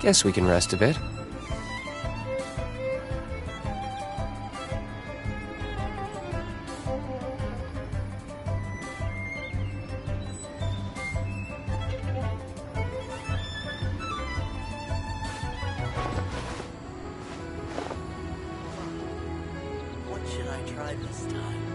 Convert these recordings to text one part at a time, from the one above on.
Guess we can rest a bit. What should I try this time?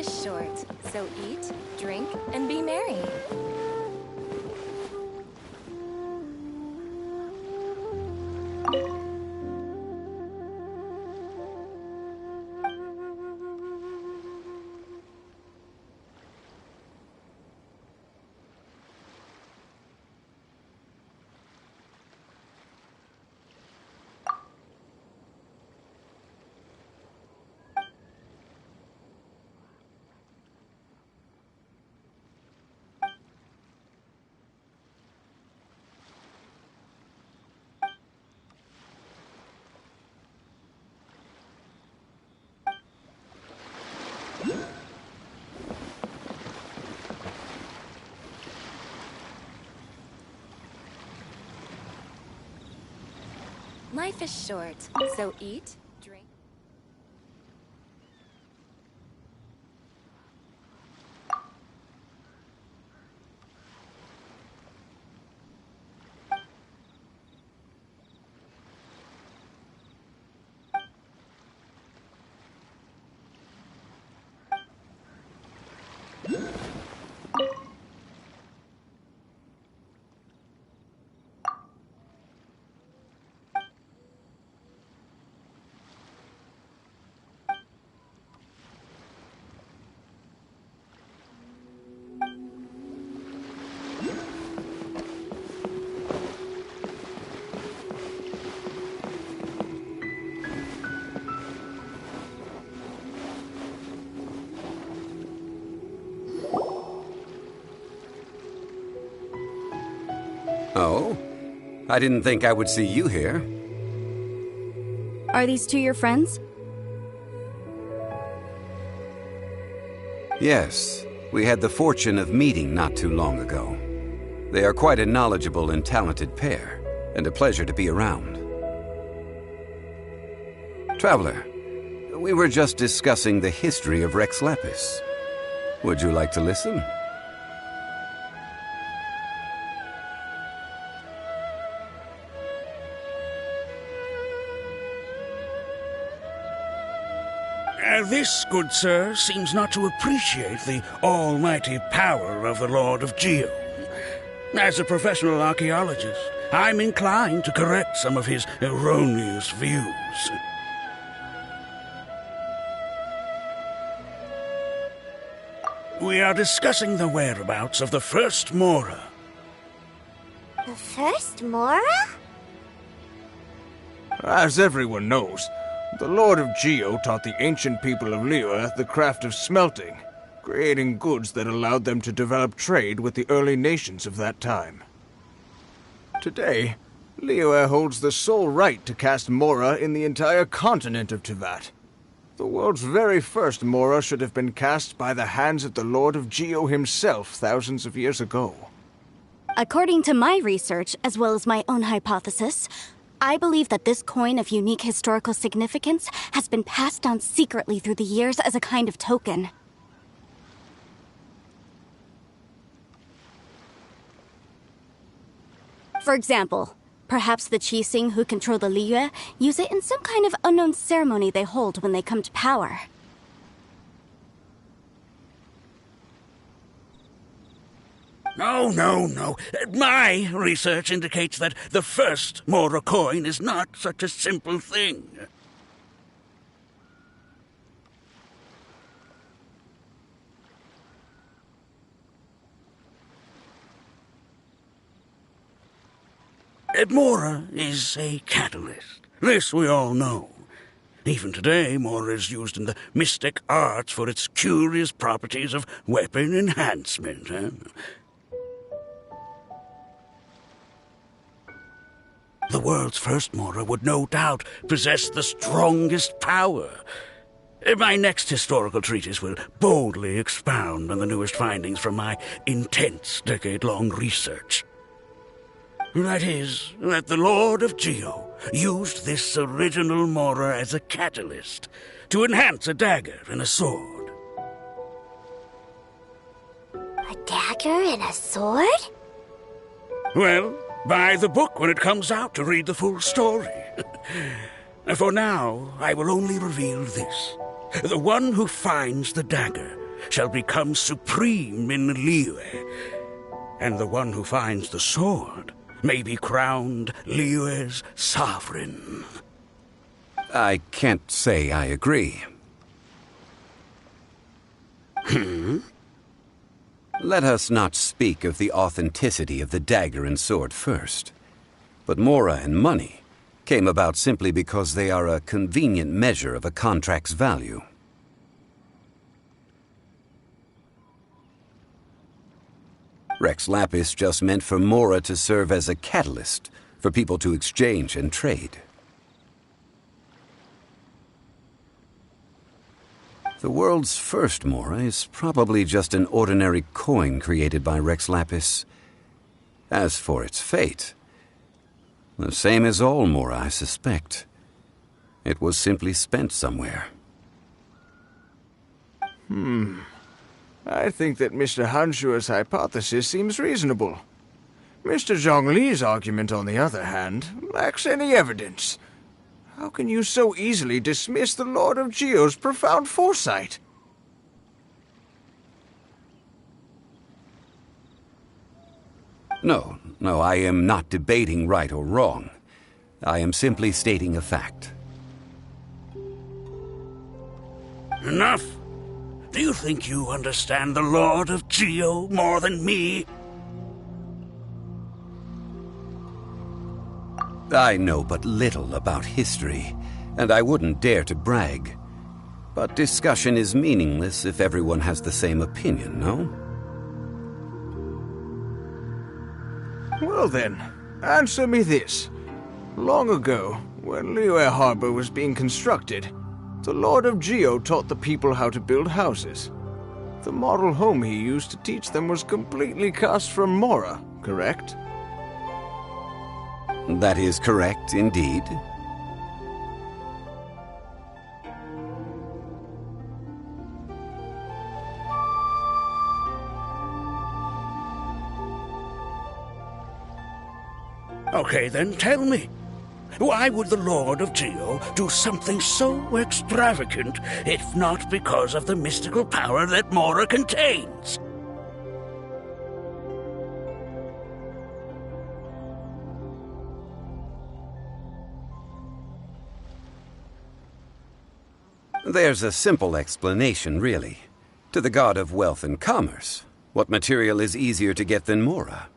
is short, so eat, drink, and be merry. Life is short, so eat, drink. Oh? I didn't think I would see you here. Are these two your friends? Yes, we had the fortune of meeting not too long ago. They are quite a knowledgeable and talented pair, and a pleasure to be around. Traveler, we were just discussing the history of Rex Lapis. Would you like to listen? This, good sir, seems not to appreciate the almighty power of the Lord of Geo. As a professional archaeologist, I'm inclined to correct some of his erroneous views. We are discussing the whereabouts of the first Mora. The first Mora? As everyone knows, the Lord of Geo taught the ancient people of Liyue the craft of smelting, creating goods that allowed them to develop trade with the early nations of that time. Today, Liyue holds the sole right to cast Mora in the entire continent of Teyvat. The world's very first Mora should have been cast by the hands of the Lord of Geo himself thousands of years ago. According to my research, as well as my own hypothesis, I believe that this coin of unique historical significance has been passed down secretly through the years as a kind of token. For example, perhaps the Qixing who control the Liyue use it in some kind of unknown ceremony they hold when they come to power. No. My research indicates that the first Mora coin is not such a simple thing. Mora is a catalyst. This we all know. Even today, Mora is used in the mystic arts for its curious properties of weapon enhancement. The world's first Mora would no doubt possess the strongest power. My next historical treatise will boldly expound on the newest findings from my intense decade-long research. That is, that the Lord of Geo used this original Mora as a catalyst to enhance a dagger and a sword. A dagger and a sword? Well, buy the book when it comes out to read the full story. For now, I will only reveal this. The one who finds the dagger shall become supreme in Liyue, and the one who finds the sword may be crowned Liyue's sovereign. I can't say I agree. Let us not speak of the authenticity of the dagger and sword first. But Mora and money came about simply because they are a convenient measure of a contract's value. Rex Lapis just meant for Mora to serve as a catalyst for people to exchange and trade. The world's first Mora is probably just an ordinary coin created by Rex Lapis. As for its fate, the same as all Mora, I suspect. It was simply spent somewhere. I think that Mr. Hanshua's hypothesis seems reasonable. Mr. Zhongli's argument, on the other hand, lacks any evidence. How can you so easily dismiss the Lord of Geo's profound foresight? No, I am not debating right or wrong. I am simply stating a fact. Enough! Do you think you understand the Lord of Geo more than me? I know but little about history, and I wouldn't dare to brag. But discussion is meaningless if everyone has the same opinion, no? Well then, answer me this. Long ago, when Liyue Harbor was being constructed, the Lord of Geo taught the people how to build houses. The model home he used to teach them was completely cast from Mora, correct? That is correct, indeed. Okay, then tell me. Why would the Lord of Geo do something so extravagant, if not because of the mystical power that Mora contains? There's a simple explanation, really. To the god of wealth and commerce, what material is easier to get than Mora?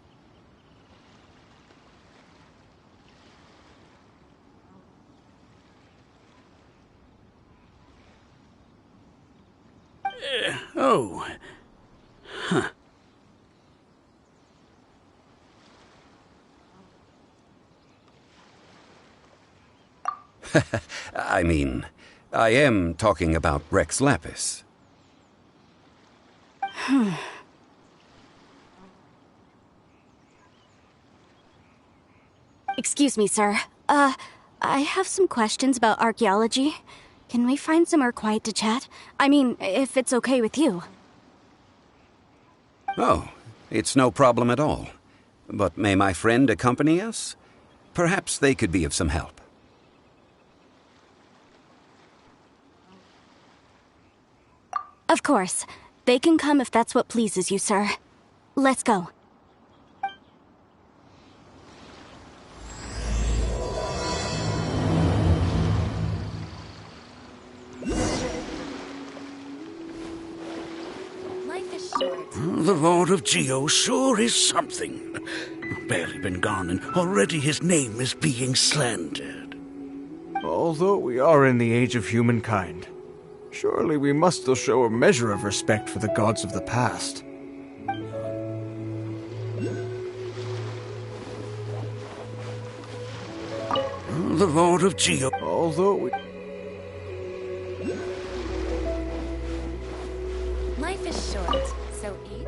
Oh. Huh. I am talking about Rex Lapis. Excuse me, sir. I have some questions about archaeology. Can we find somewhere quiet to chat? I mean, if it's okay with you. Oh, it's no problem at all. But may my friend accompany us? Perhaps they could be of some help. Of course. They can come if that's what pleases you, sir. Let's go. Life is short. The Lord of Geo sure is something. Barely been gone, and already his name is being slandered. Although we are in the age of humankind, surely we must still show a measure of respect for the gods of the past. The Lord of Geo. Although we... Life is short, so eat.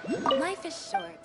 Life is short.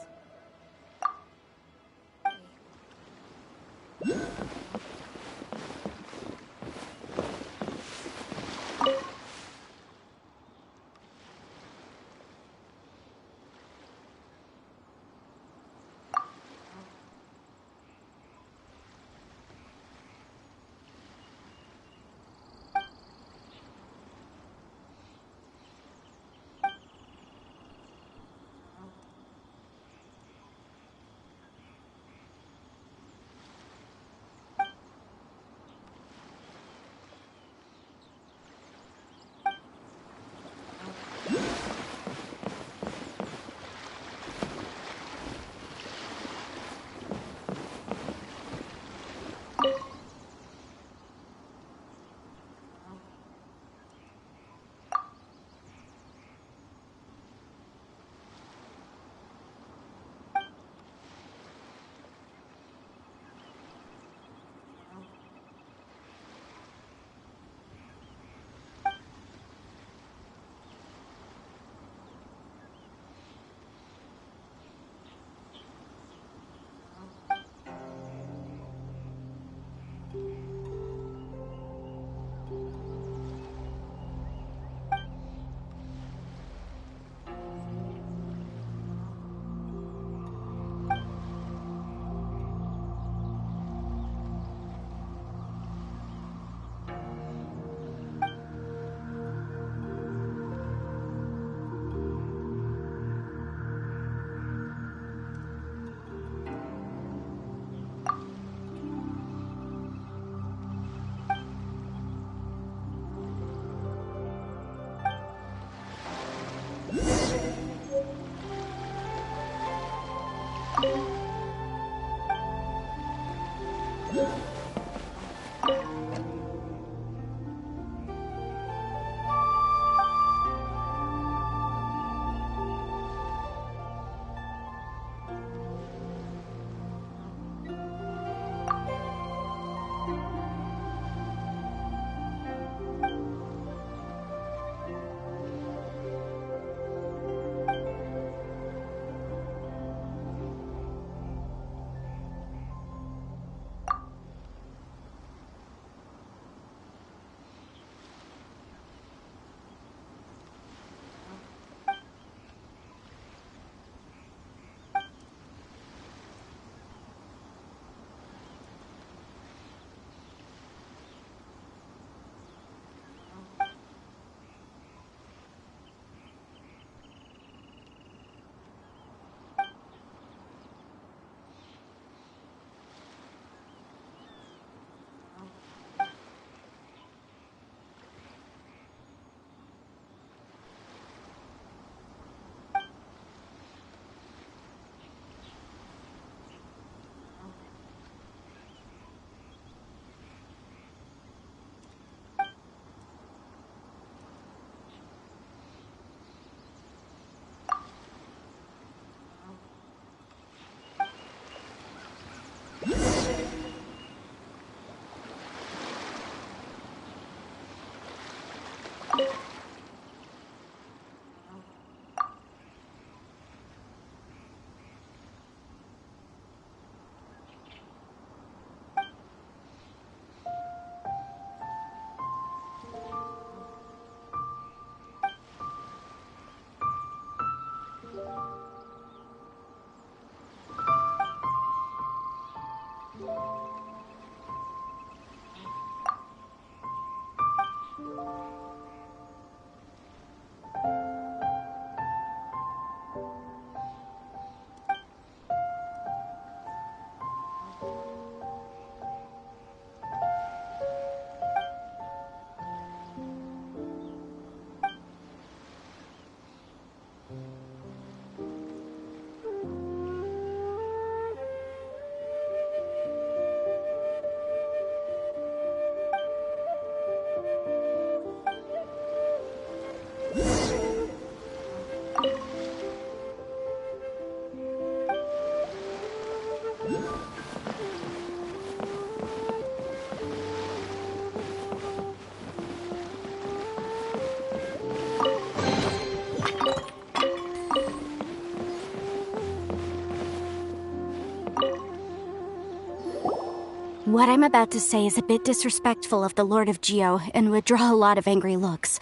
What I'm about to say is a bit disrespectful of the Lord of Geo and would draw a lot of angry looks.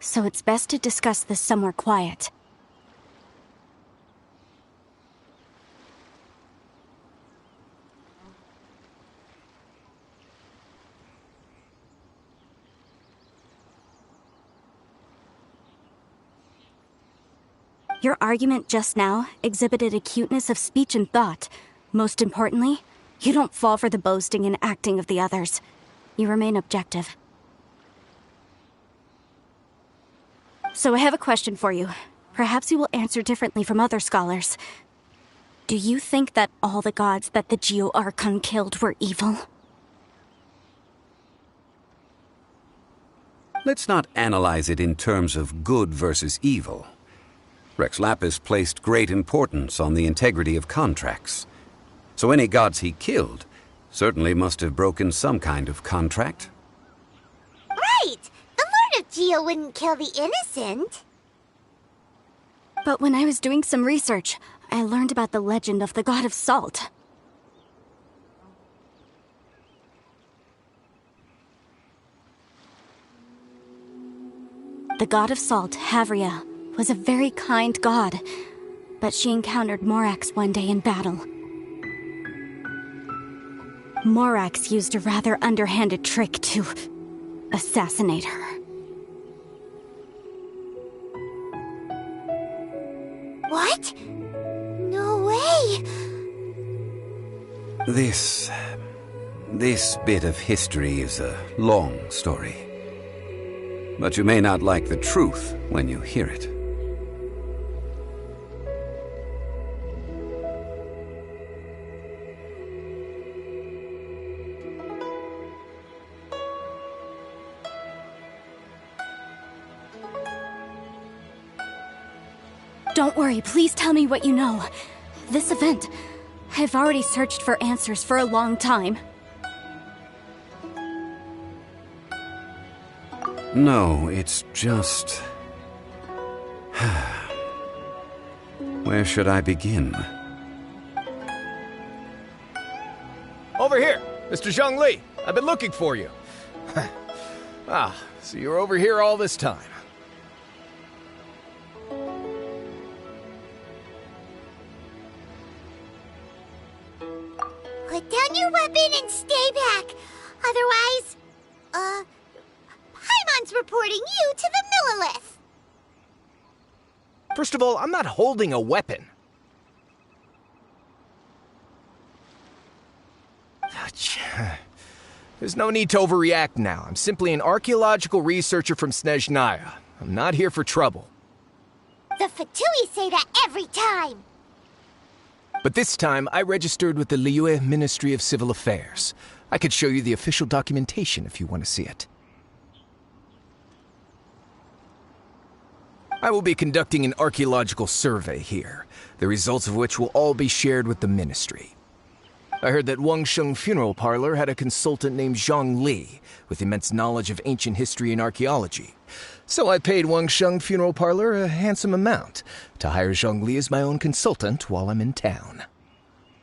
So it's best to discuss this somewhere quiet. Your argument just now exhibited acuteness of speech and thought. Most importantly, you don't fall for the boasting and acting of the others. You remain objective. So I have a question for you. Perhaps you will answer differently from other scholars. Do you think that all the gods that the Geo Archon killed were evil? Let's not analyze it in terms of good versus evil. Rex Lapis placed great importance on the integrity of contracts. So any gods he killed certainly must have broken some kind of contract. Right! The Lord of Geo wouldn't kill the innocent. But when I was doing some research, I learned about the legend of the god of salt. The god of salt, Havria, was a very kind god, but she encountered Morax one day in battle. Morax used a rather underhanded trick to assassinate her. What? No way! This bit of history is a long story. But you may not like the truth when you hear it. Don't worry, please tell me what you know. This event, I've already searched for answers for a long time. No, it's just... Where should I begin? Over here, Mr. Zhongli. I've been looking for you. So you're over here all this time. Put down your weapon and stay back. Otherwise, Paimon's reporting you to the Millilith. First of all, I'm not holding a weapon. There's no need to overreact now. I'm simply an archaeological researcher from Snezhnaya. I'm not here for trouble. The Fatui say that every time. But this time, I registered with the Liyue Ministry of Civil Affairs. I could show you the official documentation if you want to see it. I will be conducting an archaeological survey here, the results of which will all be shared with the ministry. I heard that Wangsheng Funeral Parlor had a consultant named Zhang Li, with immense knowledge of ancient history and archaeology. So I paid Wangsheng Funeral Parlor a handsome amount to hire Zhang Li as my own consultant while I'm in town.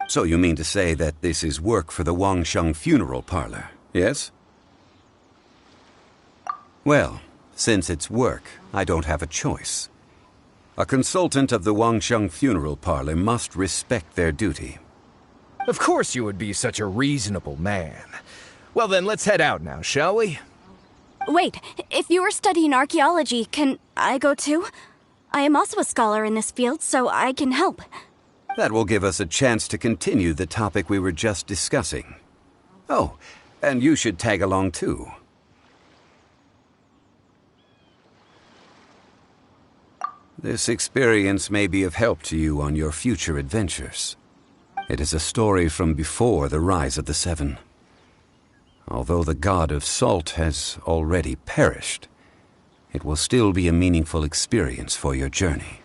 So you mean to say that this is work for the Wangsheng Funeral Parlor, yes? Well, since it's work, I don't have a choice. A consultant of the Wangsheng Funeral Parlor must respect their duty. Of course you would be such a reasonable man. Well then, let's head out now, shall we? Wait, if you are studying archaeology, can I go too? I am also a scholar in this field, so I can help. That will give us a chance to continue the topic we were just discussing. Oh, and you should tag along too. This experience may be of help to you on your future adventures. It is a story from before the rise of the Seven. Although the god of salt has already perished, it will still be a meaningful experience for your journey.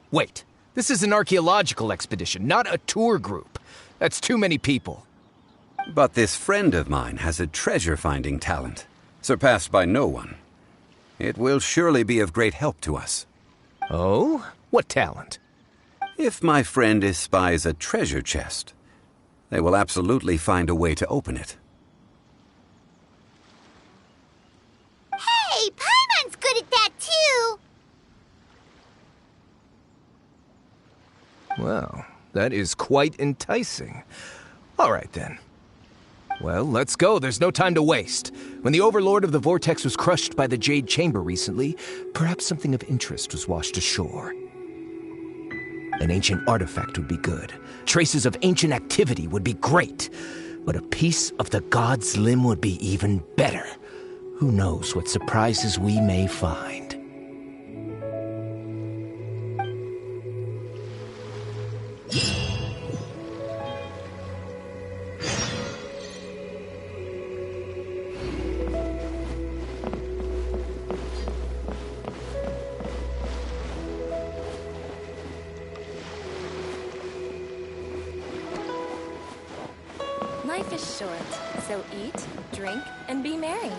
Wait. This is an archaeological expedition, not a tour group. That's too many people. But this friend of mine has a treasure-finding talent, surpassed by no one. It will surely be of great help to us. Oh? What talent? If my friend espies a treasure chest, they will absolutely find a way to open it. Hey, Paimon's good at that too! Well, that is quite enticing. All right, then. Well, let's go. There's no time to waste. When the Overlord of the Vortex was crushed by the Jade Chamber recently, perhaps something of interest was washed ashore. An ancient artifact would be good. Traces of ancient activity would be great. But a piece of the God's Limb would be even better. Who knows what surprises we may find. Life is short, so eat, drink, and be merry.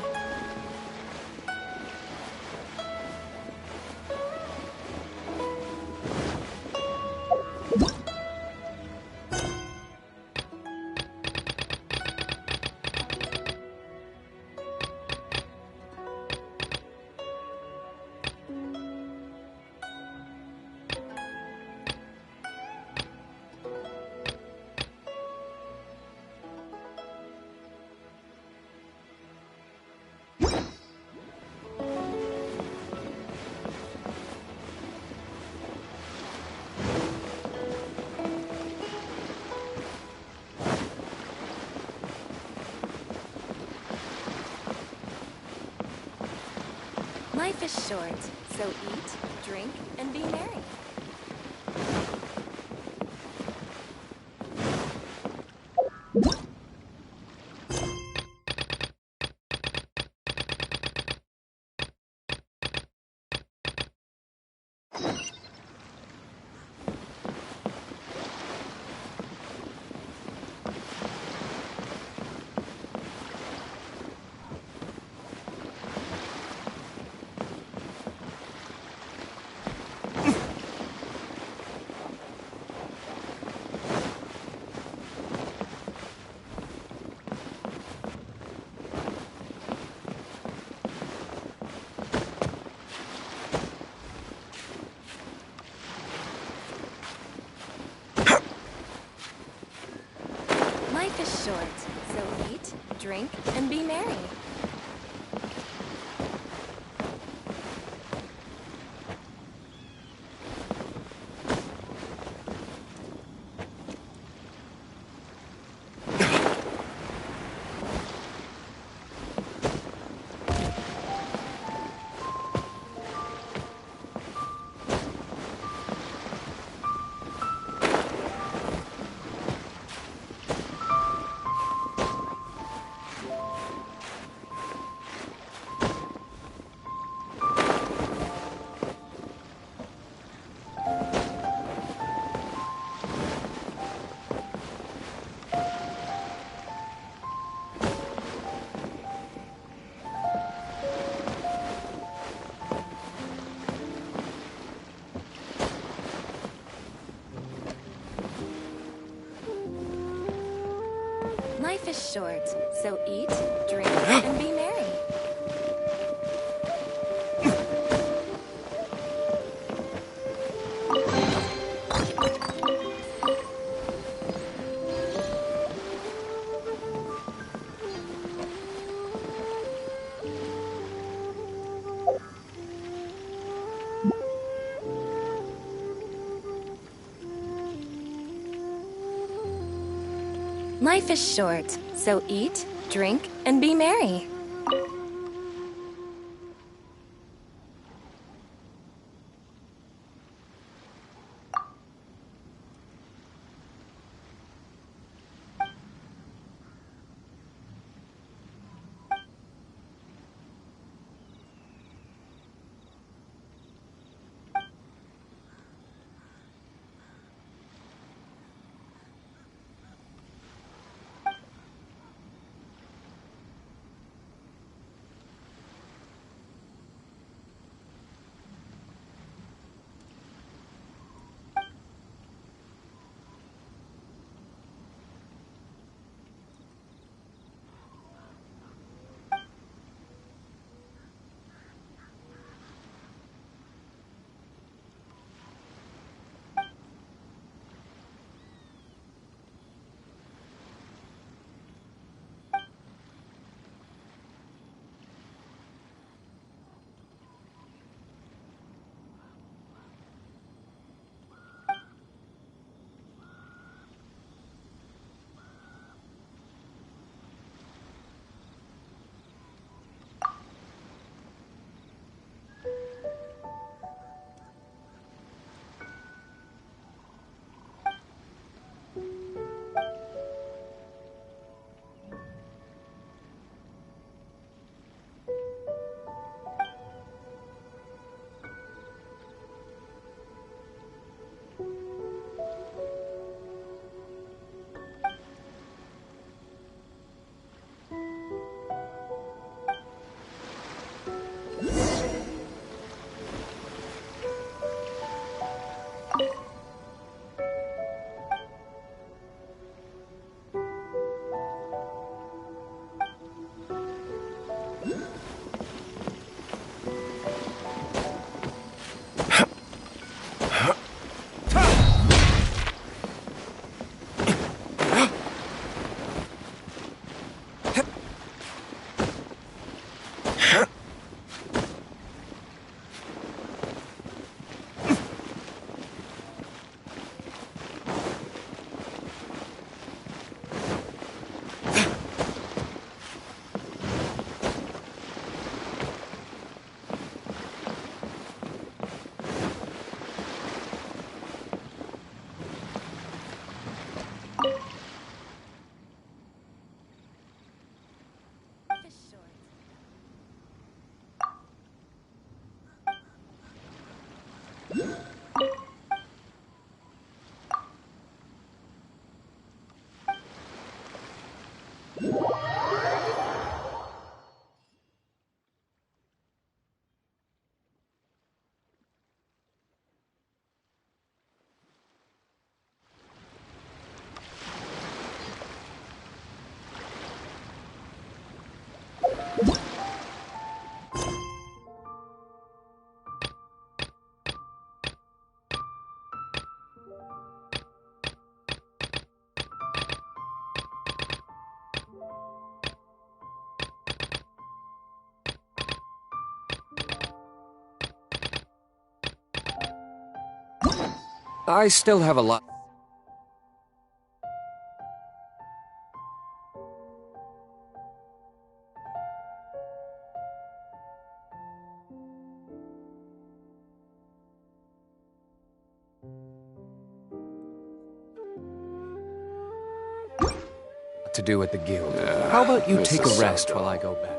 Life is short, so eat, drink, and be merry. Life is short, so eat, drink, and be merry. Life is short, so eat, drink, and be merry. Life is short, so eat, drink, and be merry. I still have a lot to do at the guild. How about you take a rest while I go back?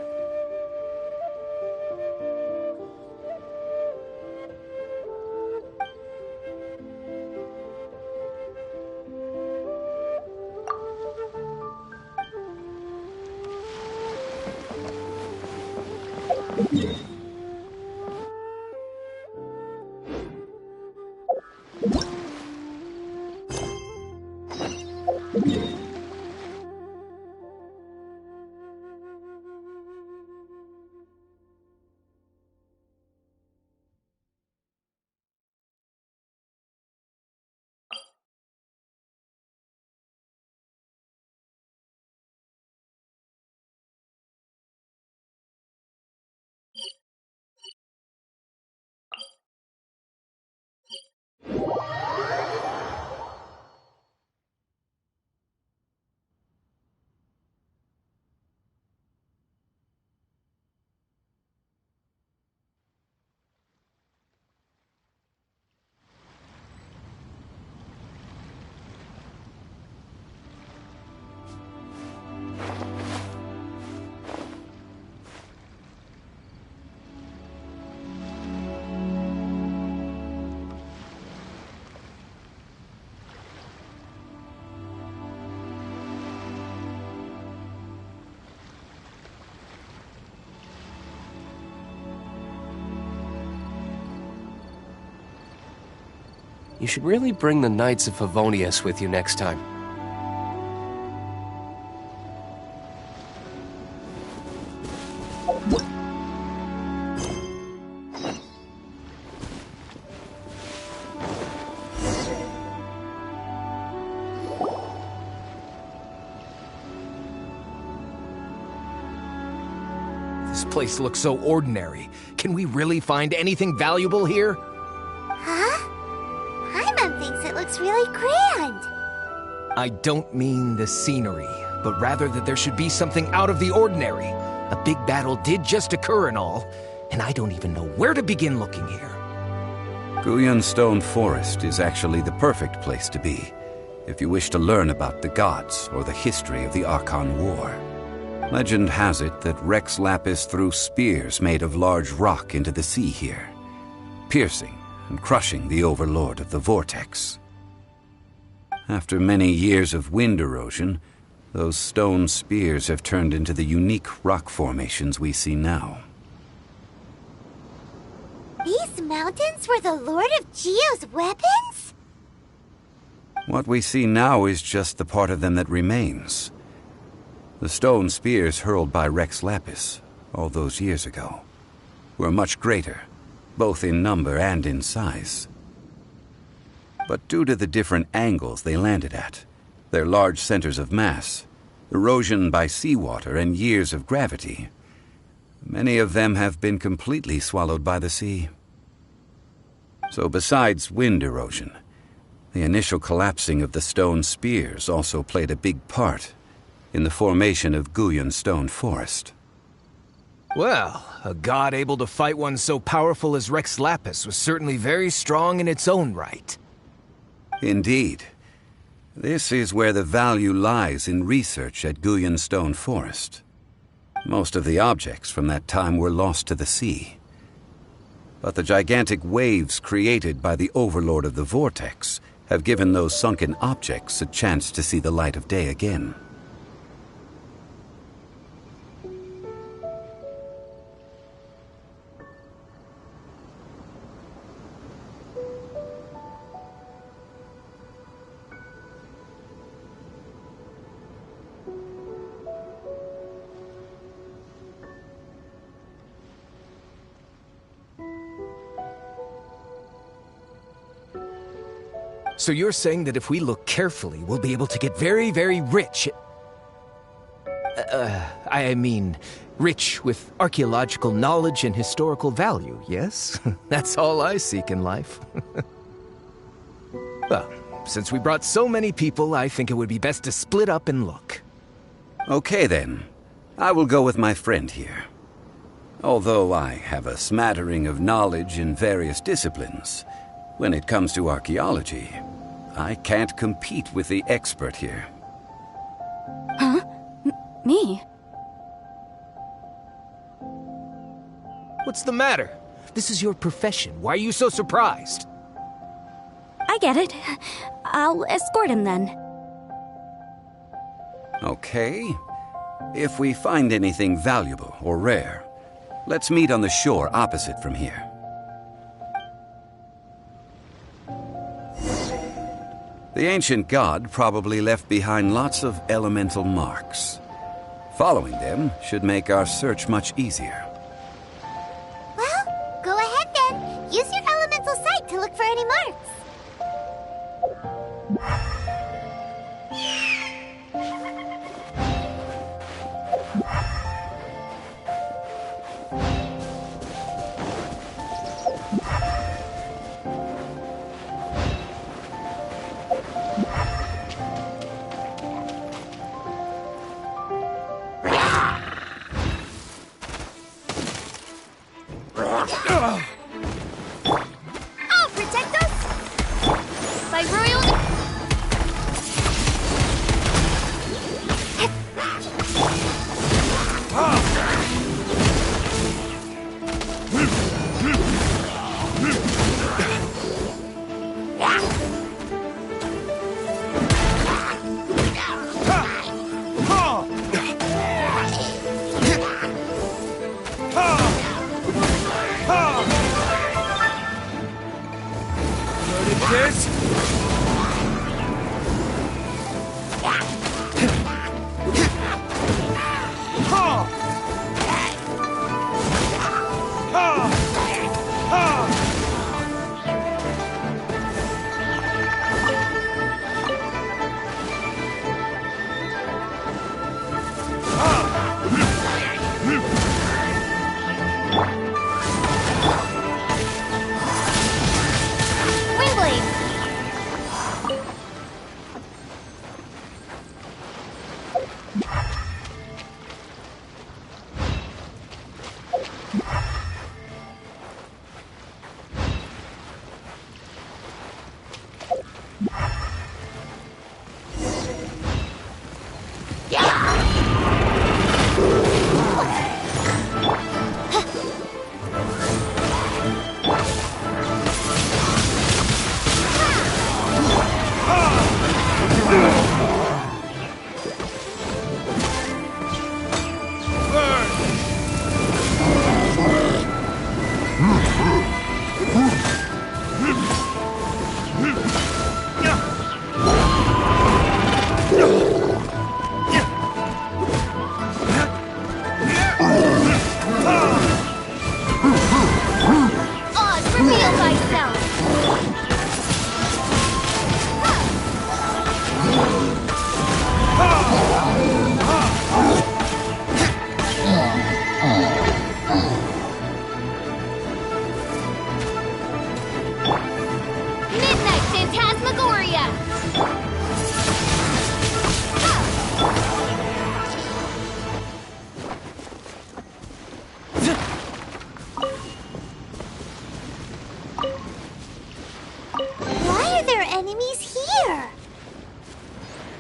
You should really bring the Knights of Favonius with you next time. This place looks so ordinary. Can we really find anything valuable here? Huh? Paimon thinks it looks really grand. I don't mean the scenery, but rather that there should be something out of the ordinary. A big battle did just occur and all, and I don't even know where to begin looking here. Guyun Stone Forest is actually the perfect place to be, if you wish to learn about the gods or the history of the Archon War. Legend has it that Rex Lapis threw spears made of large rock into the sea here, piercing and crushing the overlord of the vortex. After many years of wind erosion, those stone spears have turned into the unique rock formations we see now. These mountains were the Lord of Geo's weapons? What we see now is just the part of them that remains. The stone spears hurled by Rex Lapis all those years ago were much greater, both in number and in size. But due to the different angles they landed at, their large centers of mass, erosion by seawater, and years of gravity, many of them have been completely swallowed by the sea. So besides wind erosion, the initial collapsing of the stone spears also played a big part in the formation of Guyun Stone Forest. Well, a god able to fight one so powerful as Rex Lapis was certainly very strong in its own right. Indeed. This is where the value lies in research at Guyun Stone Forest. Most of the objects from that time were lost to the sea. But the gigantic waves created by the overlord of the vortex have given those sunken objects a chance to see the light of day again. So you're saying that if we look carefully, we'll be able to get very, very rich? I mean, rich with archaeological knowledge and historical value, yes? That's all I seek in life. Since we brought so many people, I think it would be best to split up and look. Okay then. I will go with my friend here. Although I have a smattering of knowledge in various disciplines, when it comes to archaeology, I can't compete with the expert here. Huh? Me? What's the matter? This is your profession. Why are you so surprised? I get it. I'll escort him then. Okay. If we find anything valuable or rare, let's meet on the shore opposite from here. The ancient god probably left behind lots of elemental marks. Following them should make our search much easier. Well, go ahead then. Use your elemental sight to look for any marks. I'll protect us! By royal...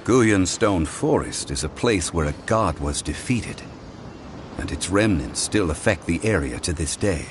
Guyan Stone Forest is a place where a god was defeated, and its remnants still affect the area to this day.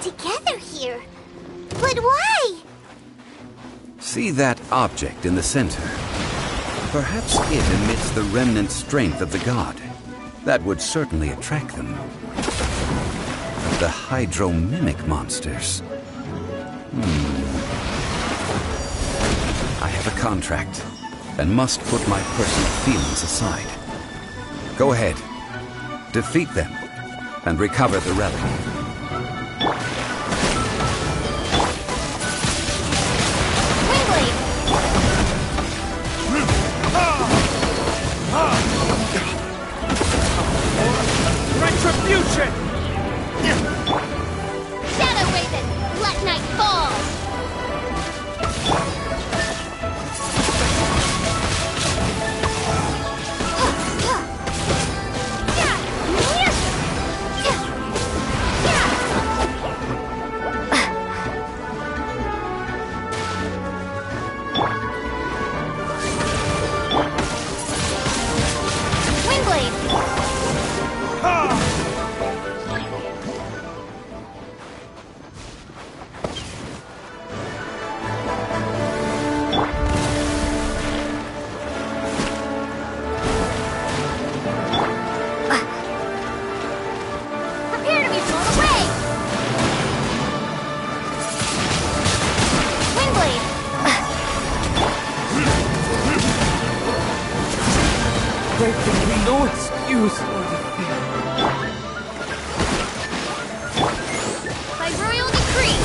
Together here. But why? See that object in the center? Perhaps it emits the remnant strength of the god. That would certainly attract them. The hydromimic monsters. I have a contract and must put my personal feelings aside. Go ahead. Defeat them and recover the relic. Retribution! Shadow Raven, let night fall! No excuse for the fear. By royal decree.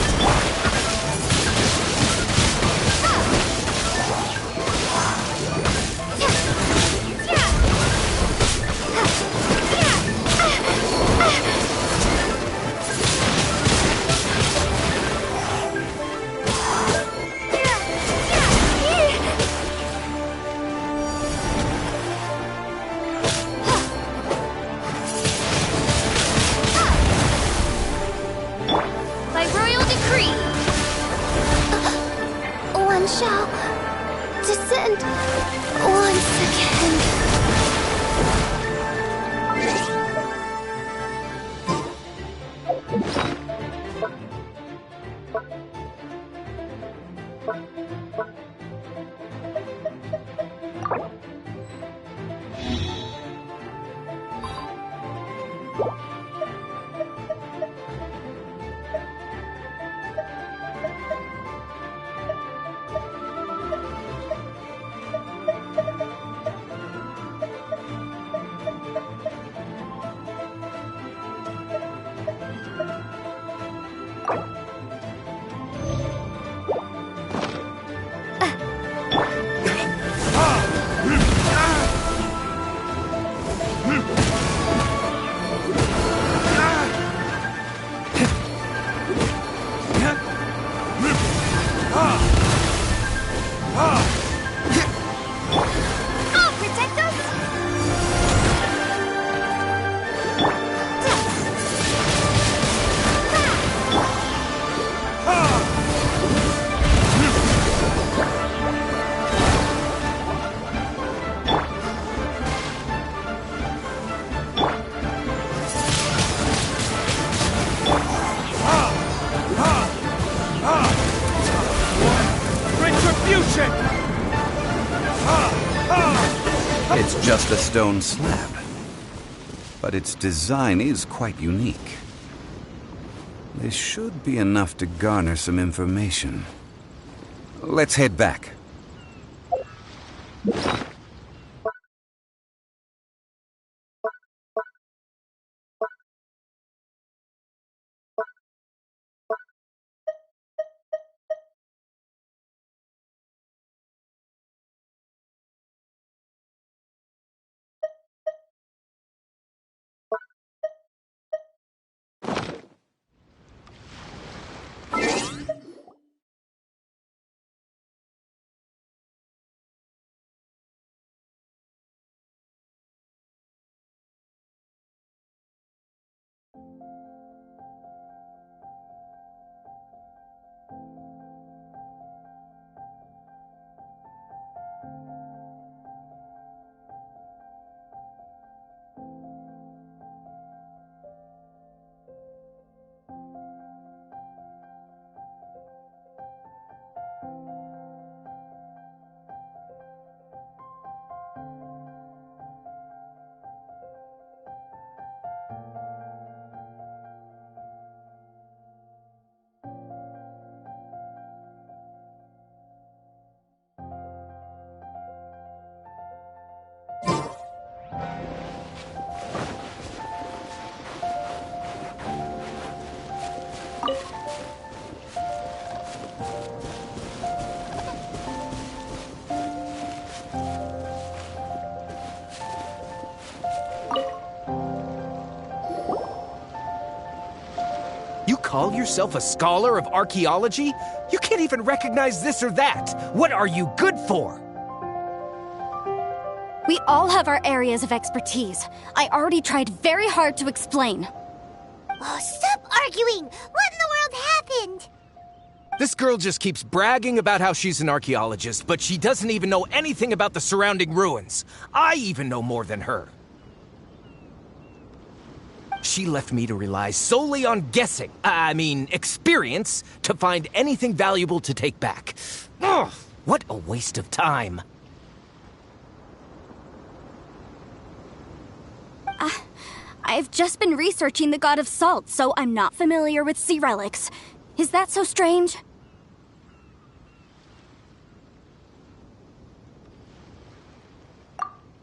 Shall descend once again. just a stone slab, but its design is quite unique. This should be enough to garner some information. Let's head back. You call yourself a scholar of archaeology? You can't even recognize this or that. What are you good for? We all have our areas of expertise. I already tried very hard to explain. Oh, stop arguing! What in the world happened? This girl just keeps bragging about how she's an archaeologist, but she doesn't even know anything about the surrounding ruins. I even know more than her. She left me to rely solely on guessing, experience, to find anything valuable to take back. Ugh, what a waste of time. I've just been researching the God of Salt, so I'm not familiar with sea relics. Is that so strange?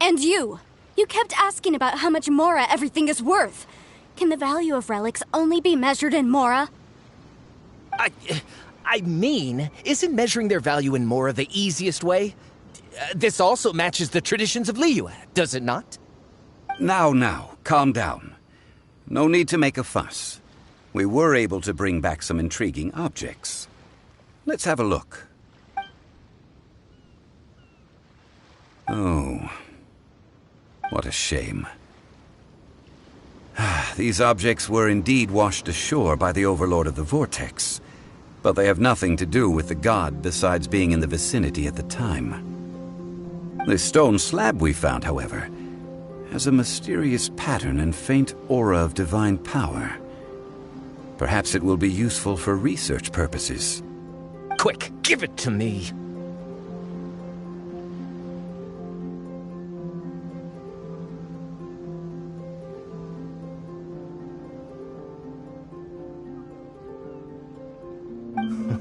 And you kept asking about how much Mora everything is worth. Can the value of relics only be measured in Mora? Isn't measuring their value in Mora the easiest way? This also matches the traditions of Liyue, does it not? Now, calm down. No need to make a fuss. We were able to bring back some intriguing objects. Let's have a look. Oh, what a shame. These objects were indeed washed ashore by the Overlord of the Vortex, but they have nothing to do with the god besides being in the vicinity at the time. The stone slab we found, however, has a mysterious pattern and faint aura of divine power. Perhaps it will be useful for research purposes. Quick, give it to me.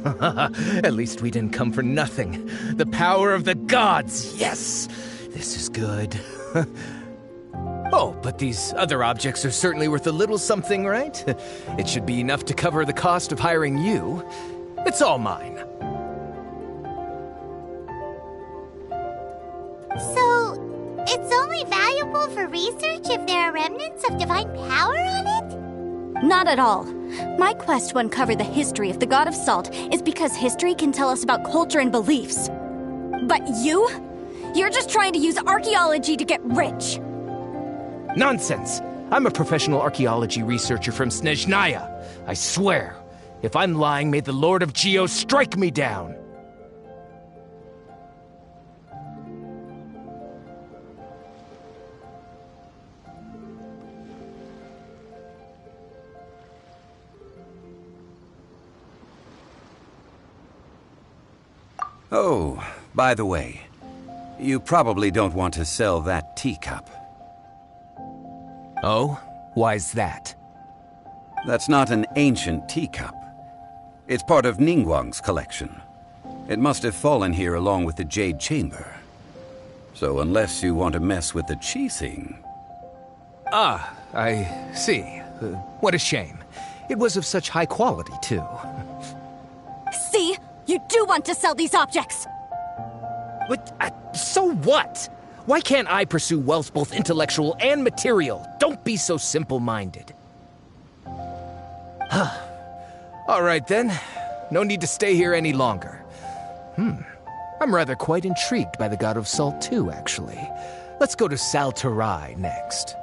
At least we didn't come for nothing. The power of the gods, yes! This is good. Oh, but these other objects are certainly worth a little something, right? It should be enough to cover the cost of hiring you. It's all mine. So, it's only valuable for research if there are remnants of divine power on it? Not at all. My quest to uncover the history of the God of Salt is because history can tell us about culture and beliefs. But you're just trying to use archaeology to get rich. Nonsense! I'm a professional archaeology researcher from Snezhnaya. I swear, if I'm lying, may the Lord of Geo strike me down. Oh, by the way, you probably don't want to sell that teacup. Oh? Why's that? That's not an ancient teacup. It's part of Ningguang's collection. It must have fallen here along with the Jade Chamber. So unless you want to mess with the Qixing... Ah, I see. What a shame. It was of such high quality, too. See? You do want to sell these objects! But, so what? Why can't I pursue wealth both intellectual and material? Don't be so simple-minded. All right, then. No need to stay here any longer. I'm rather quite intrigued by the God of Salt, too, actually. Let's go to Salterai next.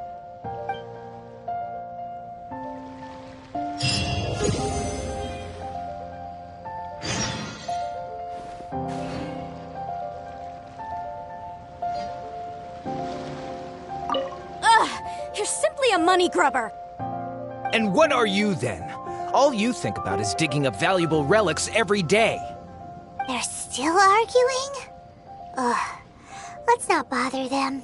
You're simply a money grubber! And what are you, then? All you think about is digging up valuable relics every day. They're still arguing? Ugh. Let's not bother them.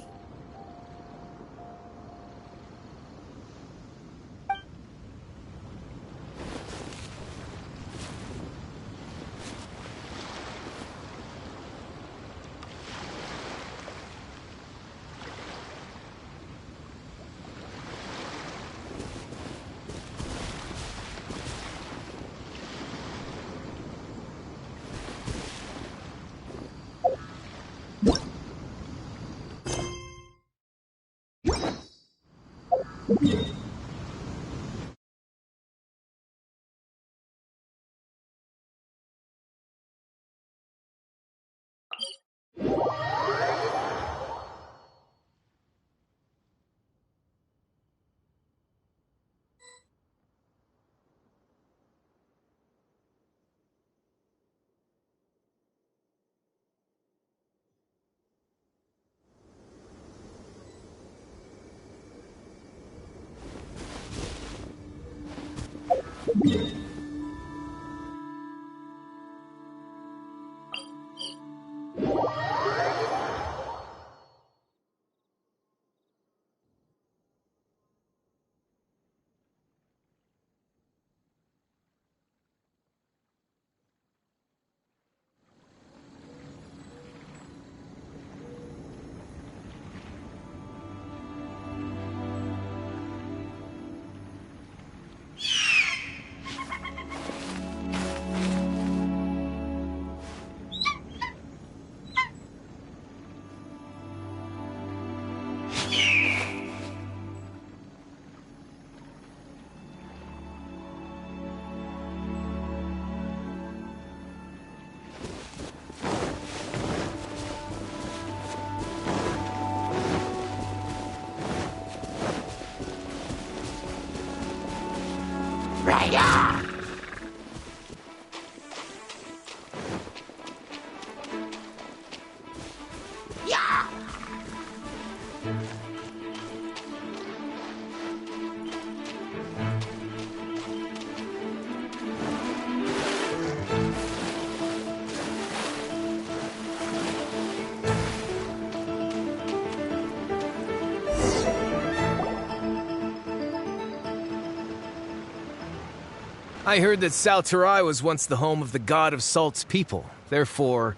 I heard that Salterai was once the home of the God of Salt's people. Therefore,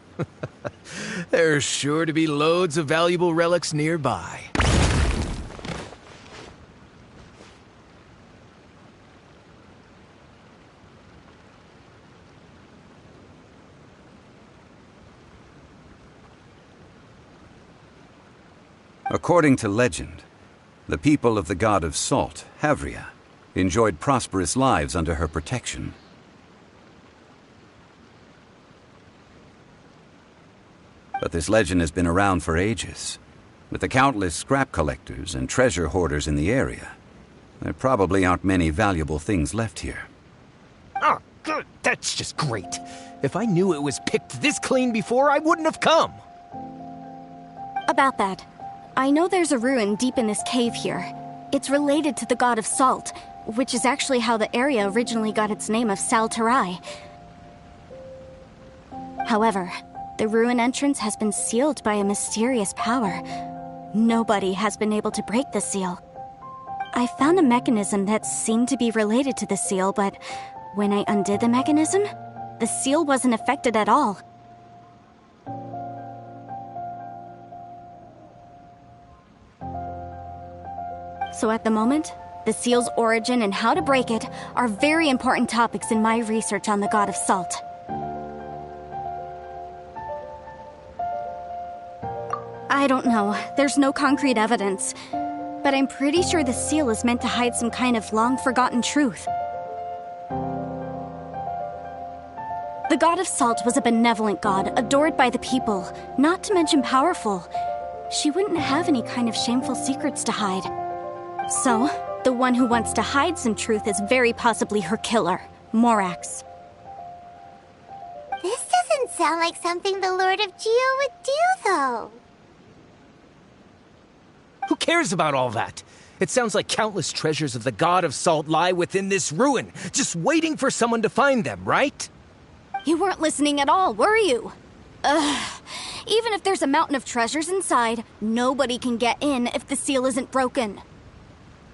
there's sure to be loads of valuable relics nearby. According to legend, the people of the God of Salt, Havria, enjoyed prosperous lives under her protection. But this legend has been around for ages. With the countless scrap collectors and treasure hoarders in the area, there probably aren't many valuable things left here. Oh, good. That's just great. If I knew it was picked this clean before, I wouldn't have come. About that, I know there's a ruin deep in this cave here. It's related to the God of Salt, which is actually how the area originally got its name of Salterai. However, the ruin entrance has been sealed by a mysterious power. nobody has been able to break the seal. I found a mechanism that seemed to be related to the seal, but when I undid the mechanism, the seal wasn't affected at all. So at the moment, the seal's origin and how to break it are very important topics in my research on the God of Salt. I don't know. There's no concrete evidence. But I'm pretty sure the seal is meant to hide some kind of long-forgotten truth. The God of Salt was a benevolent god, adored by the people, not to mention powerful. She wouldn't have any kind of shameful secrets to hide. So, the one who wants to hide some truth is very possibly her killer, Morax. This doesn't sound like something the Lord of Geo would do, though. Who cares about all that? It sounds like countless treasures of the God of Salt lie within this ruin, just waiting for someone to find them, right? You weren't listening at all, were you? Ugh. Even if there's a mountain of treasures inside, nobody can get in if the seal isn't broken.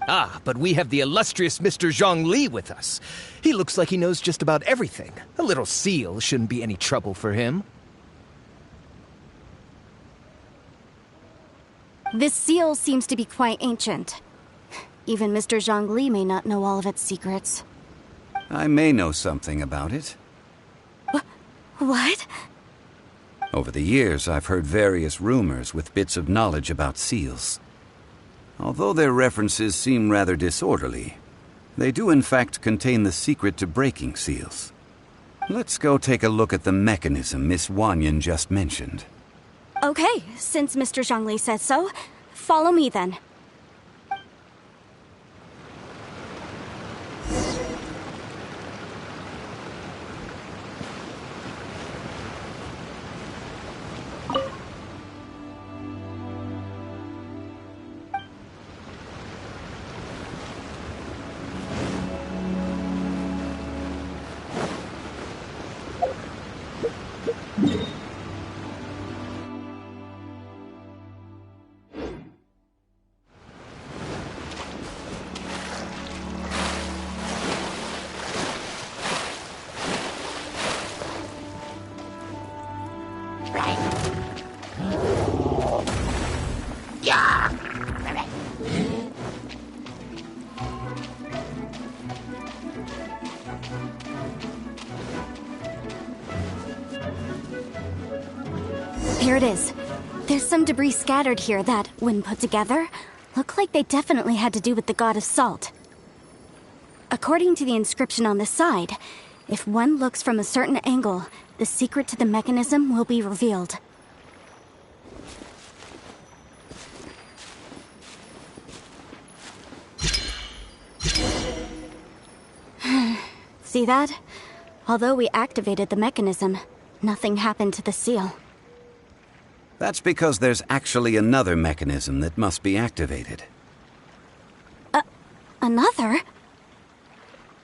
Ah, but we have the illustrious Mr. Zhongli with us. He looks like he knows just about everything. A little seal shouldn't be any trouble for him. This seal seems to be quite ancient. Even Mr. Zhongli may not know all of its secrets. I may know something about it. What? Over the years, I've heard various rumors with bits of knowledge about seals. Although their references seem rather disorderly, they do in fact contain the secret to breaking seals. Let's go take a look at the mechanism Miss Wanyan just mentioned. Okay, since Mr. Zhongli says so, follow me then. Here it is. There's some debris scattered here that, when put together, look like they definitely had to do with the God of Salt. According to the inscription on the side, if one looks from a certain angle, the secret to the mechanism will be revealed. See that? Although we activated the mechanism, nothing happened to the seal. That's because there's actually another mechanism that must be activated. Another?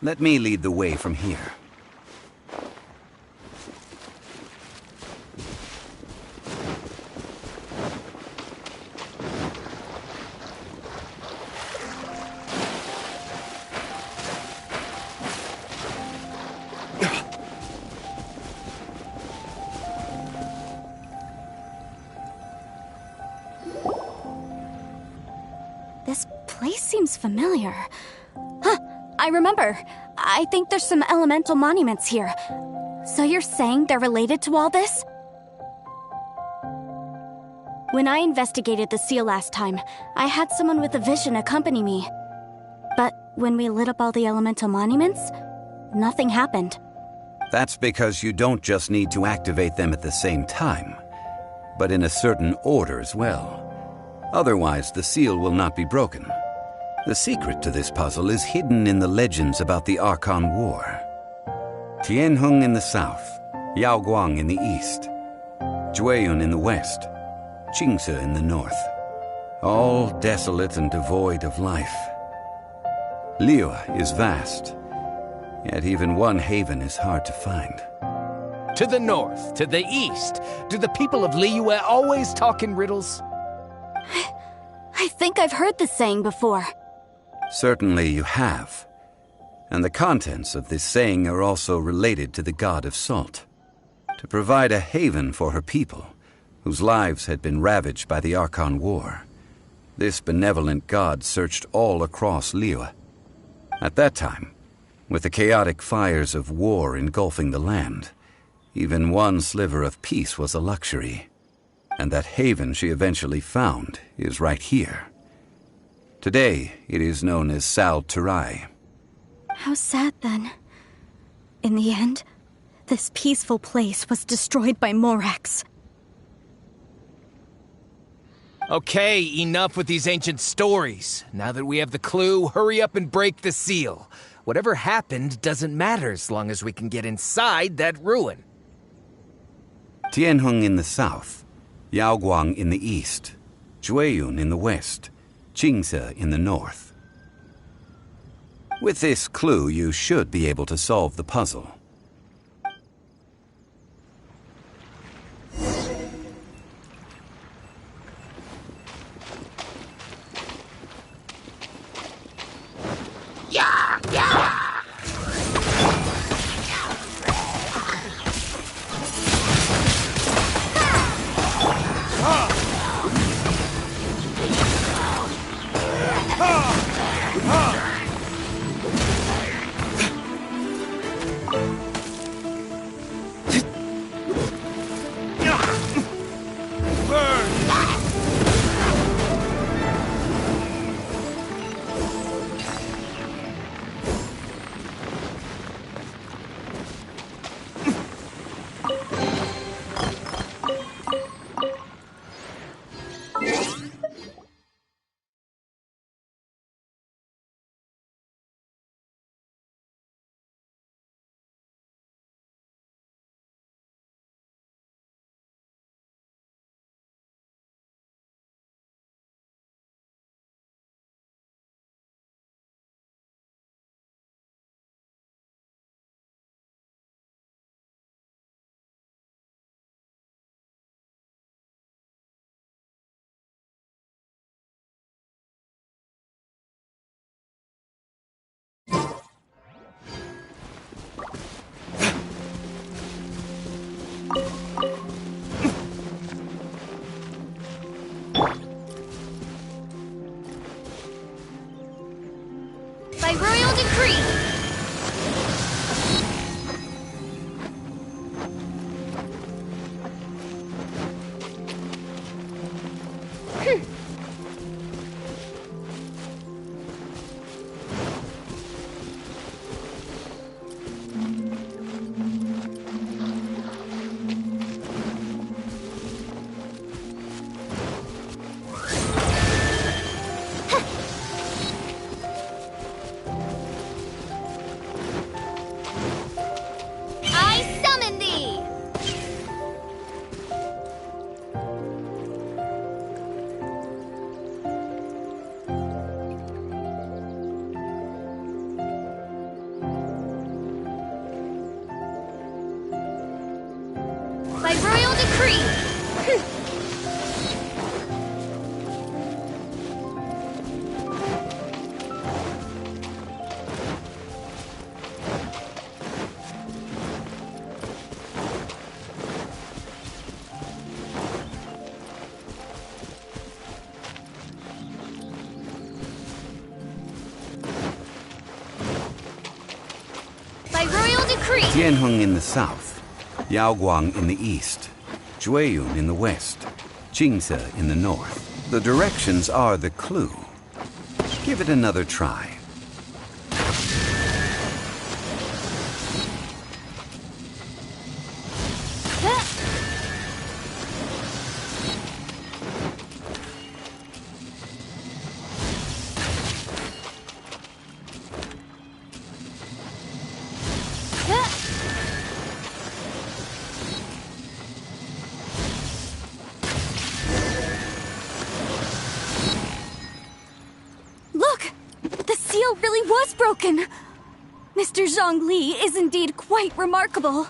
Let me lead the way from here. This place seems familiar. Huh, I remember. I think there's some elemental monuments here. So you're saying they're related to all this? When I investigated the seal last time, I had someone with a vision accompany me. But when we lit up all the elemental monuments, nothing happened. That's because you don't just need to activate them at the same time, but in a certain order as well. Otherwise, the seal will not be broken. The secret to this puzzle is hidden in the legends about the Archon War. Tianheng in the south, Yaoguang in the east, Jueyun in the west, Qingce in the north. All desolate and devoid of life. Liyue is vast, yet even one haven is hard to find. To the north, to the east. Do the people of Liyue always talk in riddles? I think I've heard this saying before. Certainly you have. And the contents of this saying are also related to the god of salt. To provide a haven for her people, whose lives had been ravaged by the Archon War, this benevolent god searched all across Liyue. At that time, with the chaotic fires of war engulfing the land, even one sliver of peace was a luxury. And that haven she eventually found is right here. Today, it is known as Sal Turai. How sad, then. In the end, this peaceful place was destroyed by Morax. Okay, enough with these ancient stories. Now that we have the clue, hurry up and break the seal. Whatever happened doesn't matter as long as we can get inside that ruin. Tianheng in the south, Yaoguang in the east, Jueyun in the west, Qingse in the north. With this clue, you should be able to solve the puzzle. By royal decree! By royal decree! By royal decree! Tianheng in the south, Yaoguang in the east, Jueyun in the west, Qingse in the north. The directions are the clue. Give it another try. Look! The seal really was broken! Mr. Zhongli is indeed quite remarkable.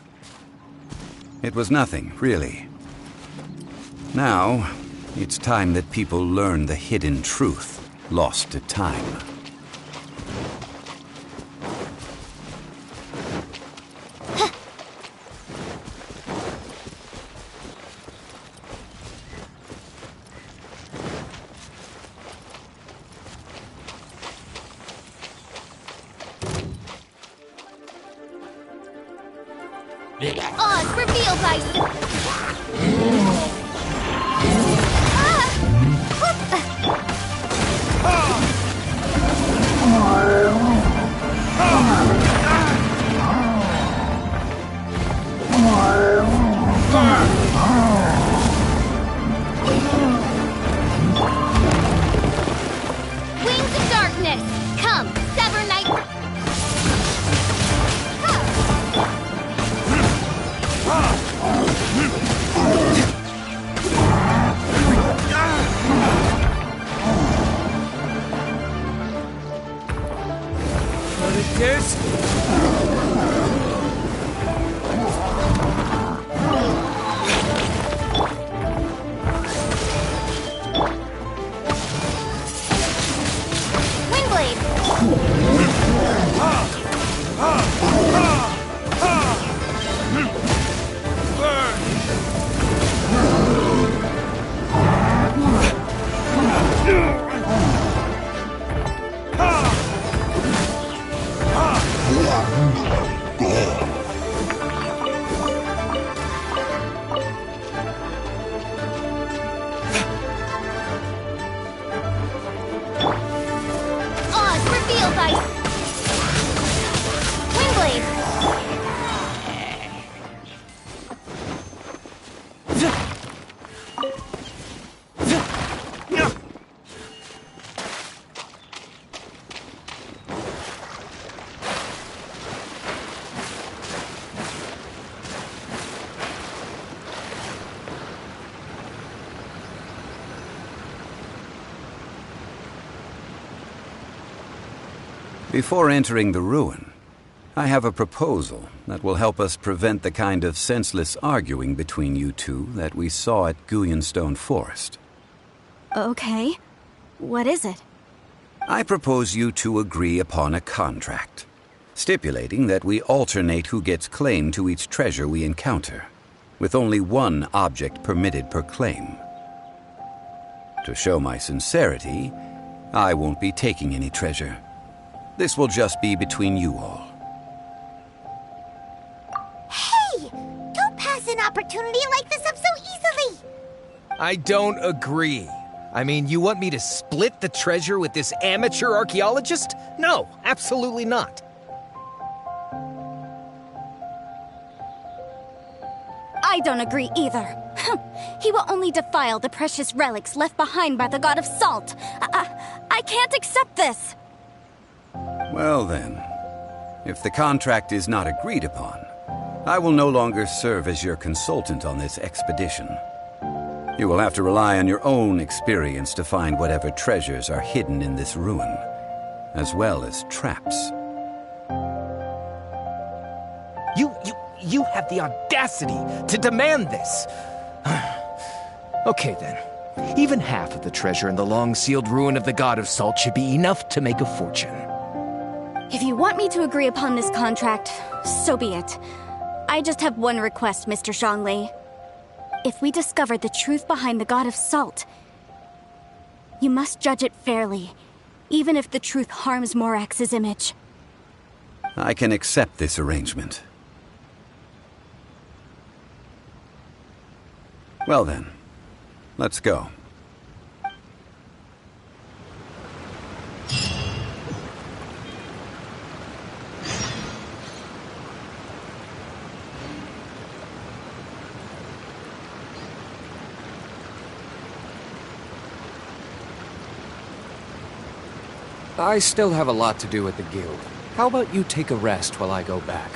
It was nothing, really. Now, It's time that people learn the hidden truth, lost to time. Oz, reveal thyself! Wings of darkness, come, sever night. Oz, reveal thyself! Windblade! Before entering the ruin, I have a proposal that will help us prevent the kind of senseless arguing between you two that we saw at Gullianstone Forest. Okay. What is it? I propose you two agree upon a contract, stipulating that we alternate who gets claim to each treasure we encounter, with only one object permitted per claim. To show my sincerity, I won't be taking any treasure. This will just be between you all. Hey! Don't pass an opportunity like this up so easily! I don't agree. I mean, you want me to split the treasure with this amateur archaeologist? No, absolutely not. I don't agree either. He will only defile the precious relics left behind by the god of salt. I can't accept this. Well then, if the contract is not agreed upon, I will no longer serve as your consultant on this expedition. You will have to rely on your own experience to find whatever treasures are hidden in this ruin, as well as traps. You have the audacity to demand this. Okay then. Even half of the treasure in the long-sealed ruin of the God of Salt should be enough to make a fortune. If you want me to agree upon this contract, so be it. I just have one request, Mr. Zhongli. If we discover the truth behind the God of Salt, you must judge it fairly, even if the truth harms Morax's image. I can accept this arrangement. Well then, let's go. I still have a lot to do at the guild. How about you take a rest while I go back?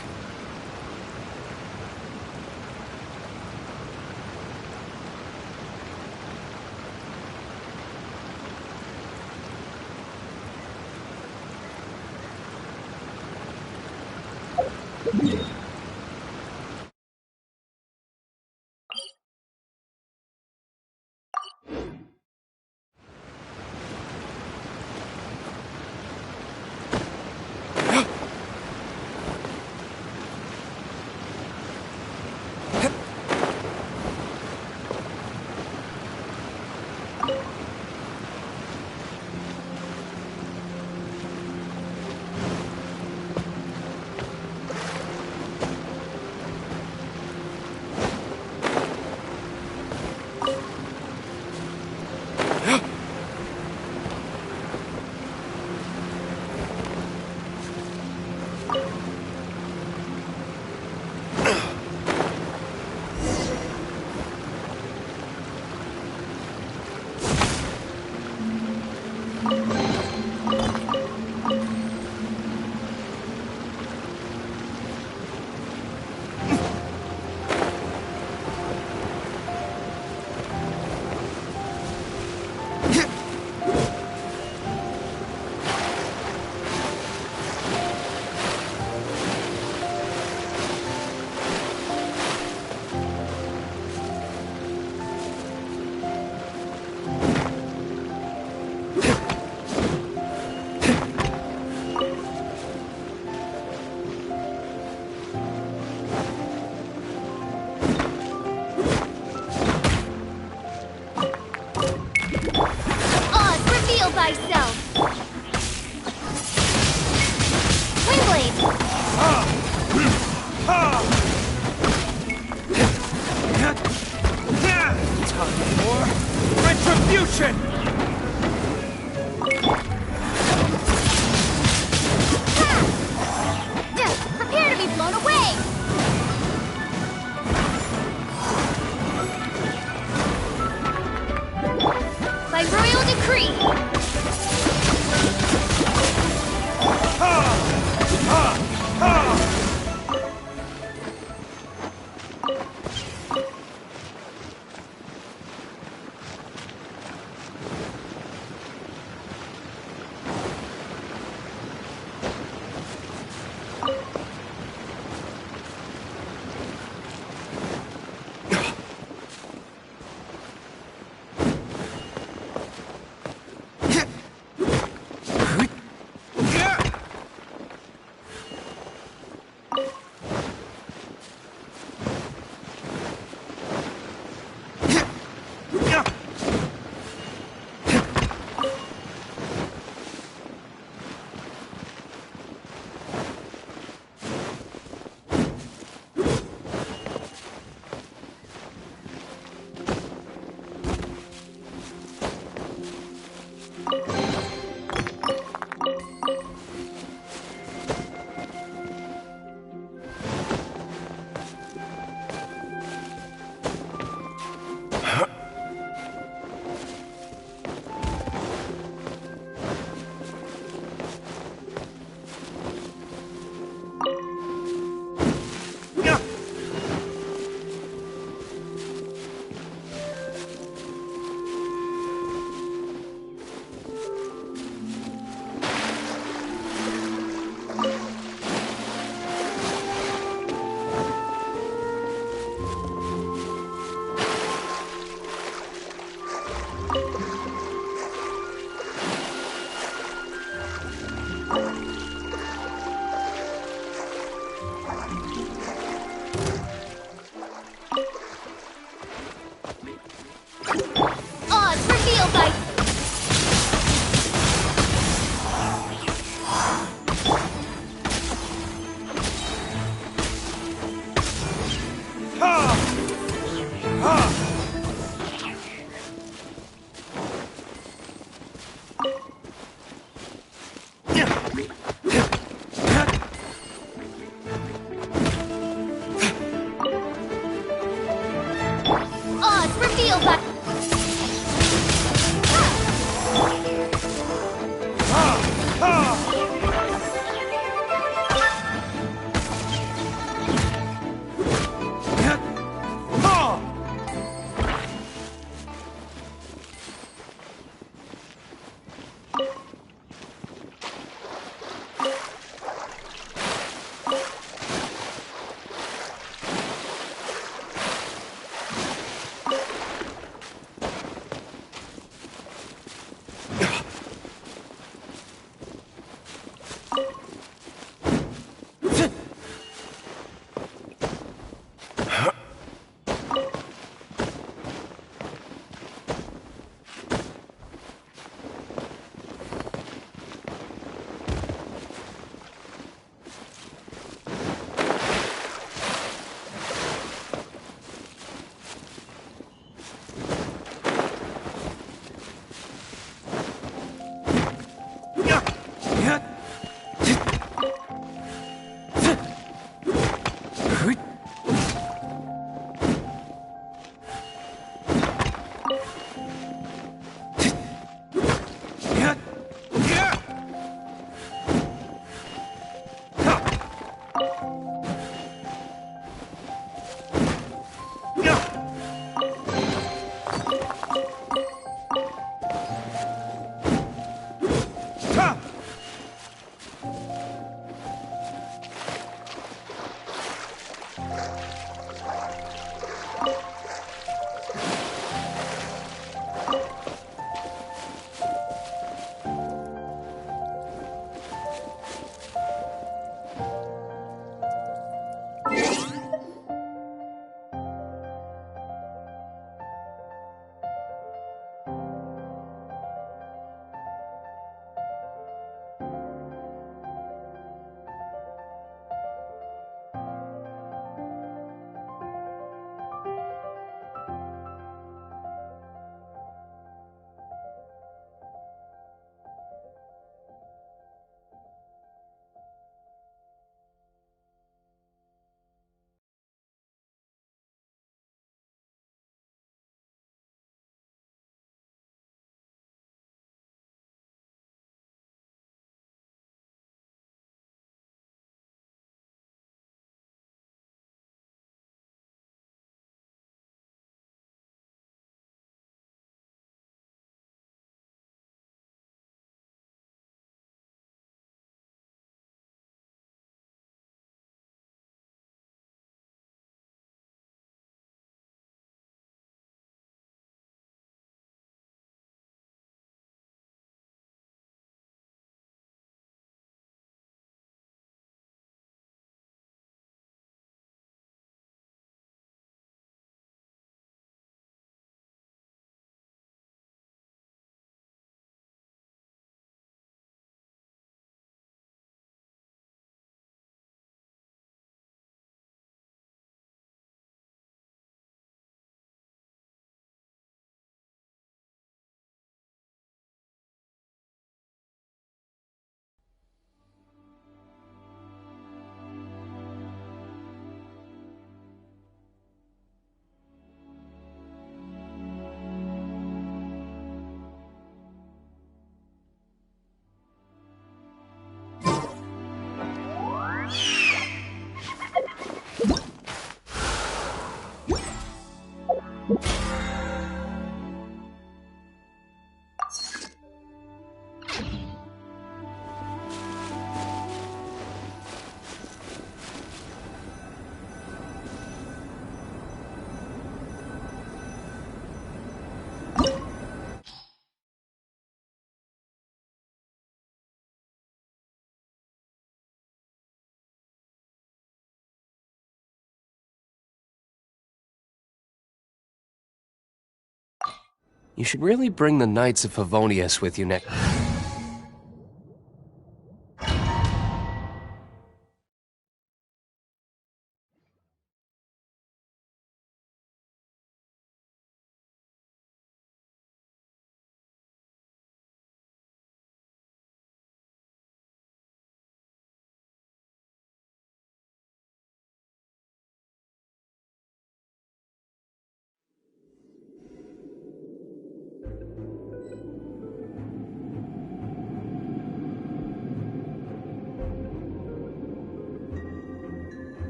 You should really bring the Knights of Favonius with you next.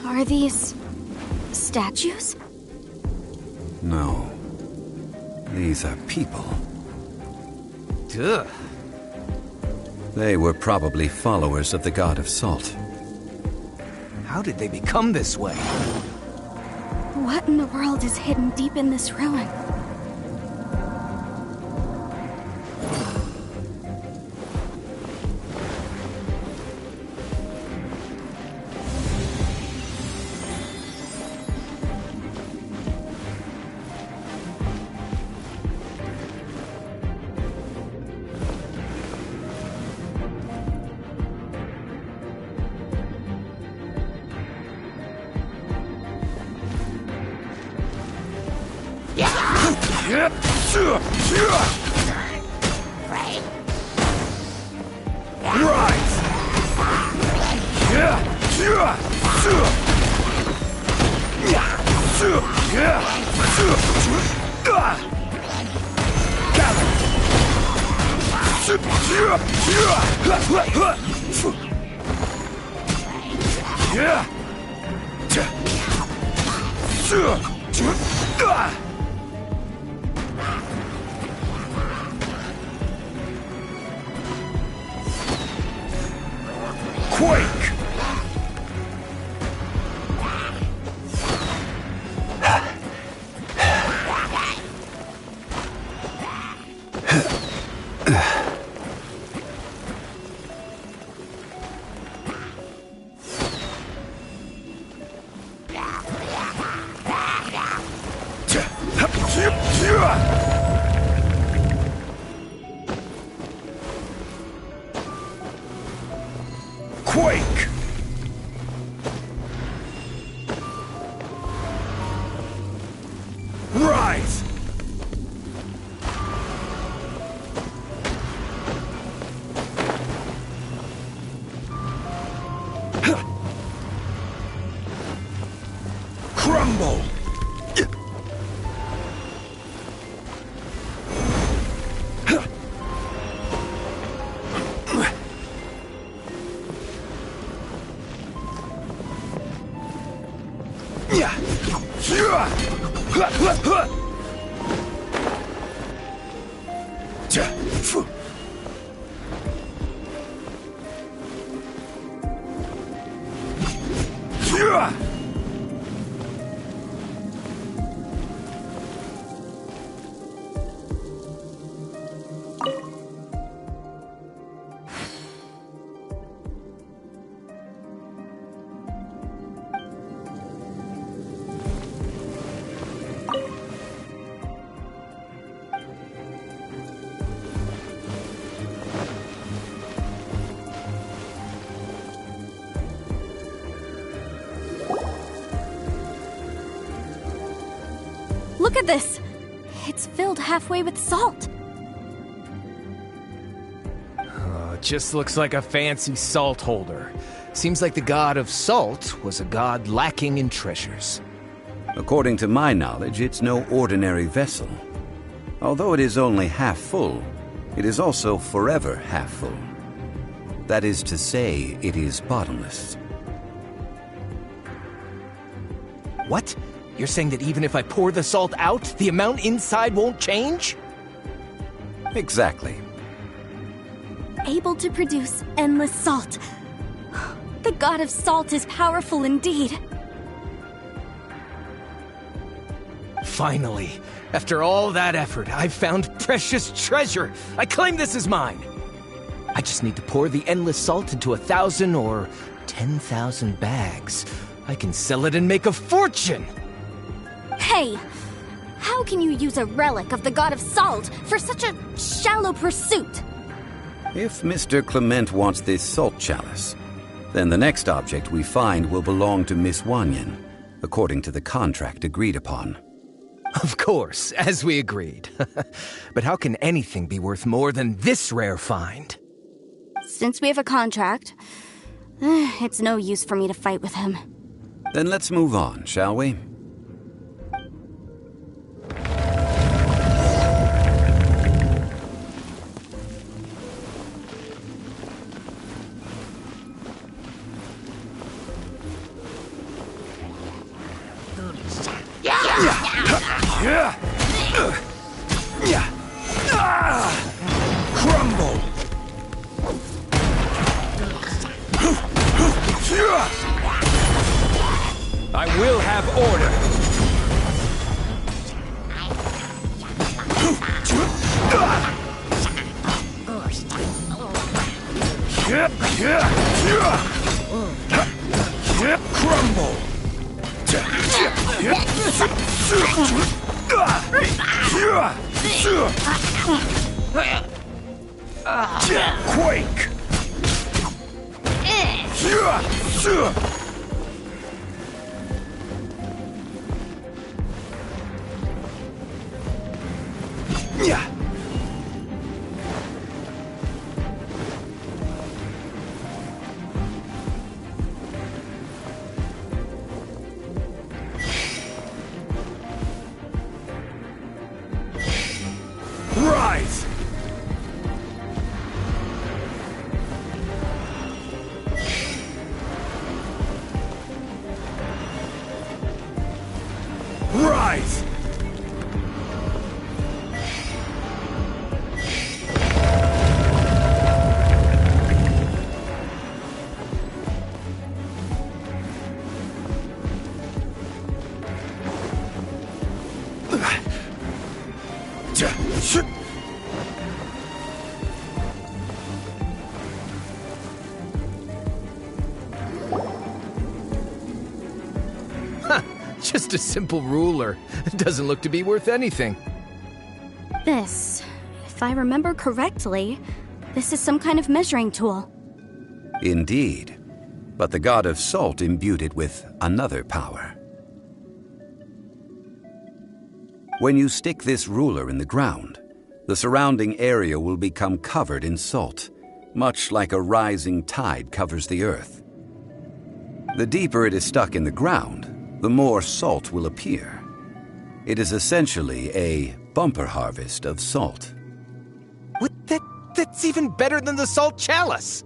Are these statues? No. These are people. Ugh. They were probably followers of the god of salt. How did they become this way? What in the world is hidden deep in this ruin? Quake! Quake! Rise! Crumble! Look at this! It's filled halfway with salt. Just looks like a fancy salt holder. Seems like the god of salt was a god lacking in treasures. According to my knowledge, it's no ordinary vessel. Although it is only half full, it is also forever half full. That is to say, it is bottomless. What? You're saying that even if I pour the salt out, the amount inside won't change? Exactly. Able to produce endless salt. The god of salt is powerful indeed. Finally, after all that effort, I've found precious treasure. I claim this as mine. I just need to pour the endless salt into 1,000 or 10,000 bags. I can sell it and make a fortune! Hey! How can you use a relic of the god of salt for such a shallow pursuit? If Mr. Clement wants this salt chalice, then the next object we find will belong to Miss Wanyan, according to the contract agreed upon. Of course, as we agreed. But how can anything be worth more than this rare find? Since we have a contract, it's no use for me to fight with him. Then let's move on, shall we? Crumble! I will have order. Crumble! Quake! Rise! Rise! Just a simple ruler. Doesn't look to be worth anything. This, if I remember correctly, this is some kind of measuring tool. Indeed. But the god of salt imbued it with another power. When you stick this ruler in the ground, the surrounding area will become covered in salt, much like a rising tide covers the earth. The deeper it is stuck in the ground, the more salt will appear. It is essentially a bumper harvest of salt. What? That's even better than the salt chalice!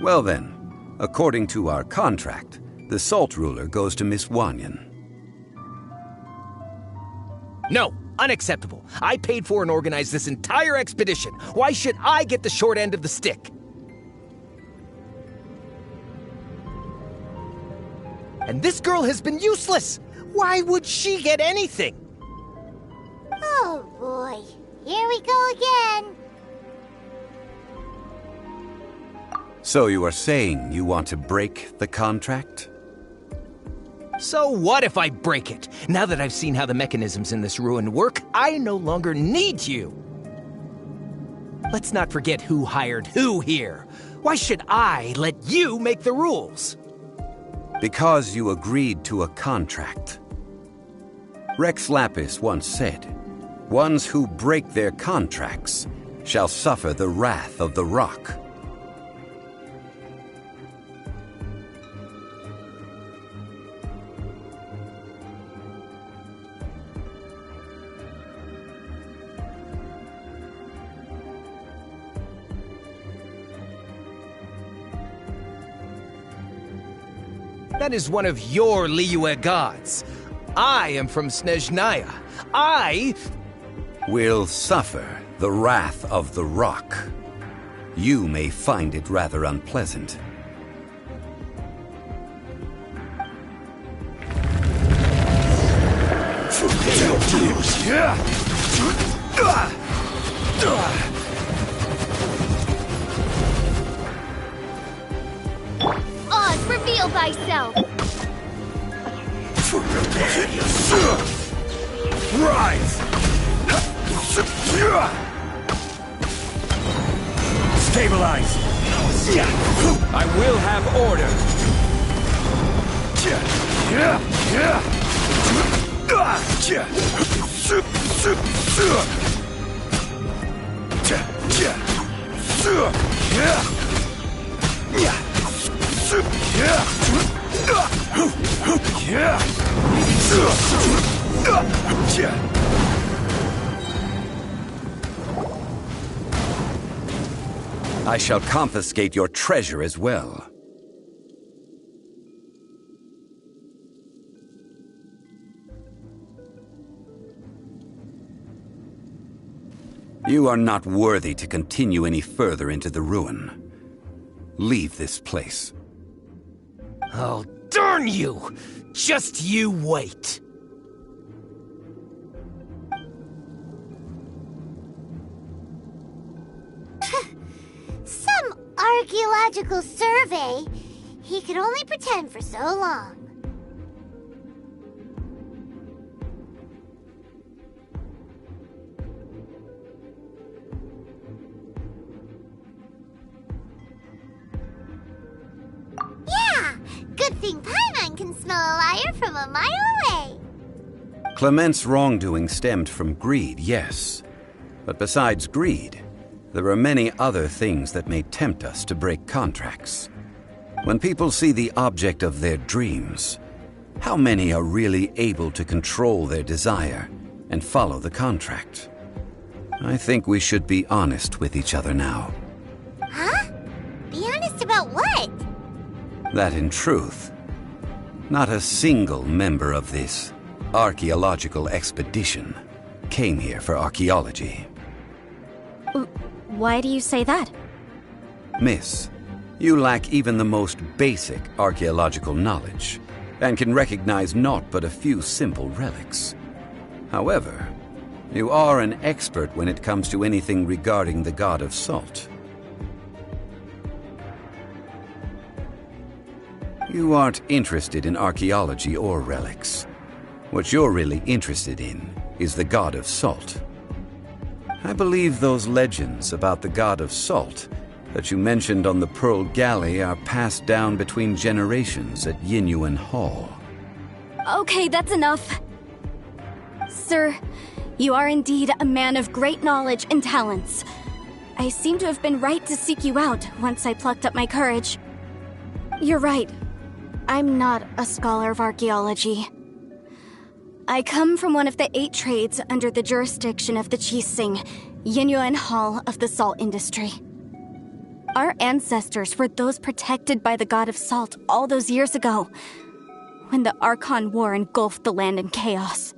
Well then, according to our contract, the salt ruler goes to Miss Wanyan. No, unacceptable. I paid for and organized this entire expedition. Why should I get the short end of the stick? And this girl has been useless. Why would she get anything? Oh boy, here we go again. So you are saying you want to break the contract? So what if I break it? Now that I've seen how the mechanisms in this ruin work, I no longer need you. Let's not forget who hired who here. Why should I let you make the rules? Because you agreed to a contract. Rex Lapis once said, "Ones who break their contracts shall suffer the wrath of the rock." That is one of your Liyue gods. I am from Snezhnaya. I will suffer the wrath of the rock. You may find it rather unpleasant. Oz, reveal thyself! Rise! Stabilize! I will have order. I shall confiscate your treasure as well. You are not worthy to continue any further into the ruin. Leave this place. Oh, darn you! Just you wait. Some archaeological survey. He could only pretend for so long. Yeah! Good thing Paimon can smell a liar from a mile away. Clement's wrongdoing stemmed from greed, yes. But besides greed, there are many other things that may tempt us to break contracts. When people see the object of their dreams, how many are really able to control their desire and follow the contract? I think we should be honest with each other now. Huh? Be honest about what? That in truth, not a single member of this archaeological expedition came here for archaeology. Why do you say that? Miss, you lack even the most basic archaeological knowledge, and can recognize naught but a few simple relics. However, you are an expert when it comes to anything regarding the god of salt. You aren't interested in archaeology or relics. What you're really interested in is the god of salt. I believe those legends about the god of salt that you mentioned on the Pearl Galley are passed down between generations at Yinyuan Hall. Okay, that's enough. Sir, you are indeed a man of great knowledge and talents. I seem to have been right to seek you out once I plucked up my courage. You're right. I'm not a scholar of archaeology. I come from one of the 8 trades under the jurisdiction of the Qixing, Yinyuan Hall of the salt industry. Our ancestors were those protected by the god of salt all those years ago, when the Archon War engulfed the land in chaos.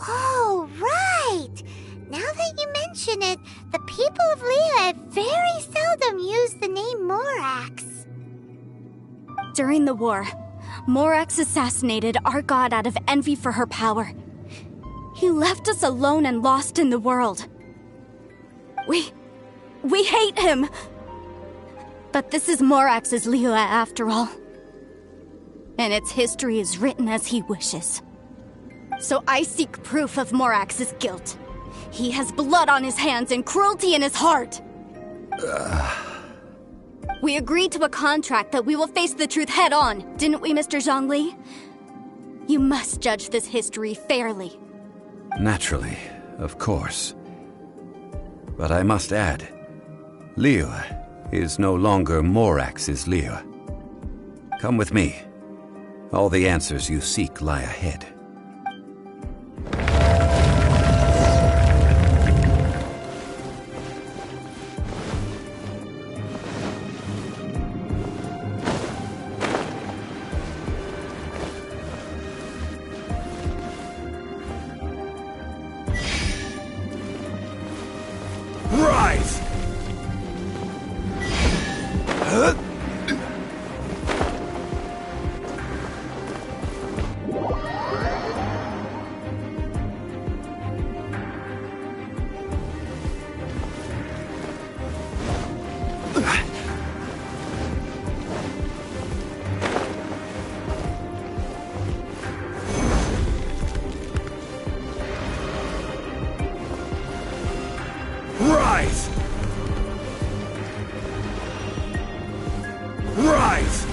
Oh, right! Now that you mention it, the people of Liyue very seldom use the name Morax. During the war, Morax assassinated our god out of envy for her power. He left us alone and lost in the world. We hate him! But this is Morax's Liyue after all. And its history is written as he wishes. So I seek proof of Morax's guilt. He has blood on his hands and cruelty in his heart. We agreed to a contract that we will face the truth head on, didn't we, Mr. Zhongli? You must judge this history fairly. Naturally, of course. But I must add, Liyue is no longer Morax's Liyue. Come with me. All the answers you seek lie ahead. Rise!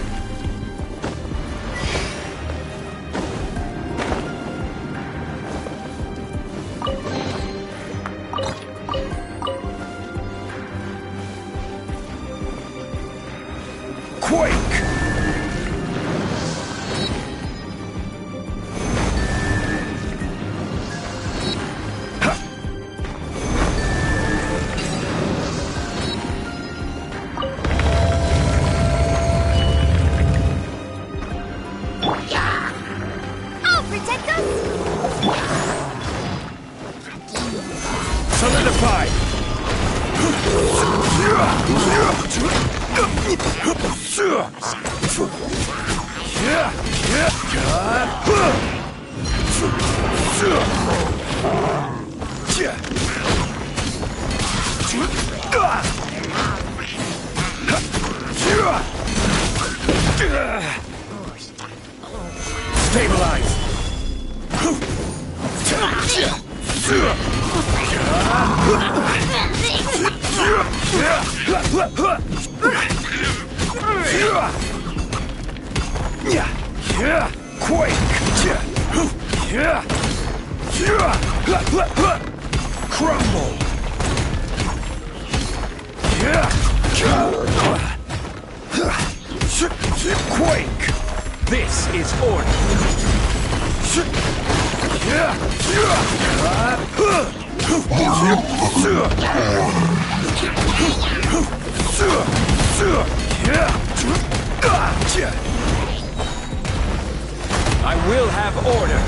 Quake! I'll protect us! Solidify! Stabilize! Quake! Crumble! Quake! This is order! I will have order!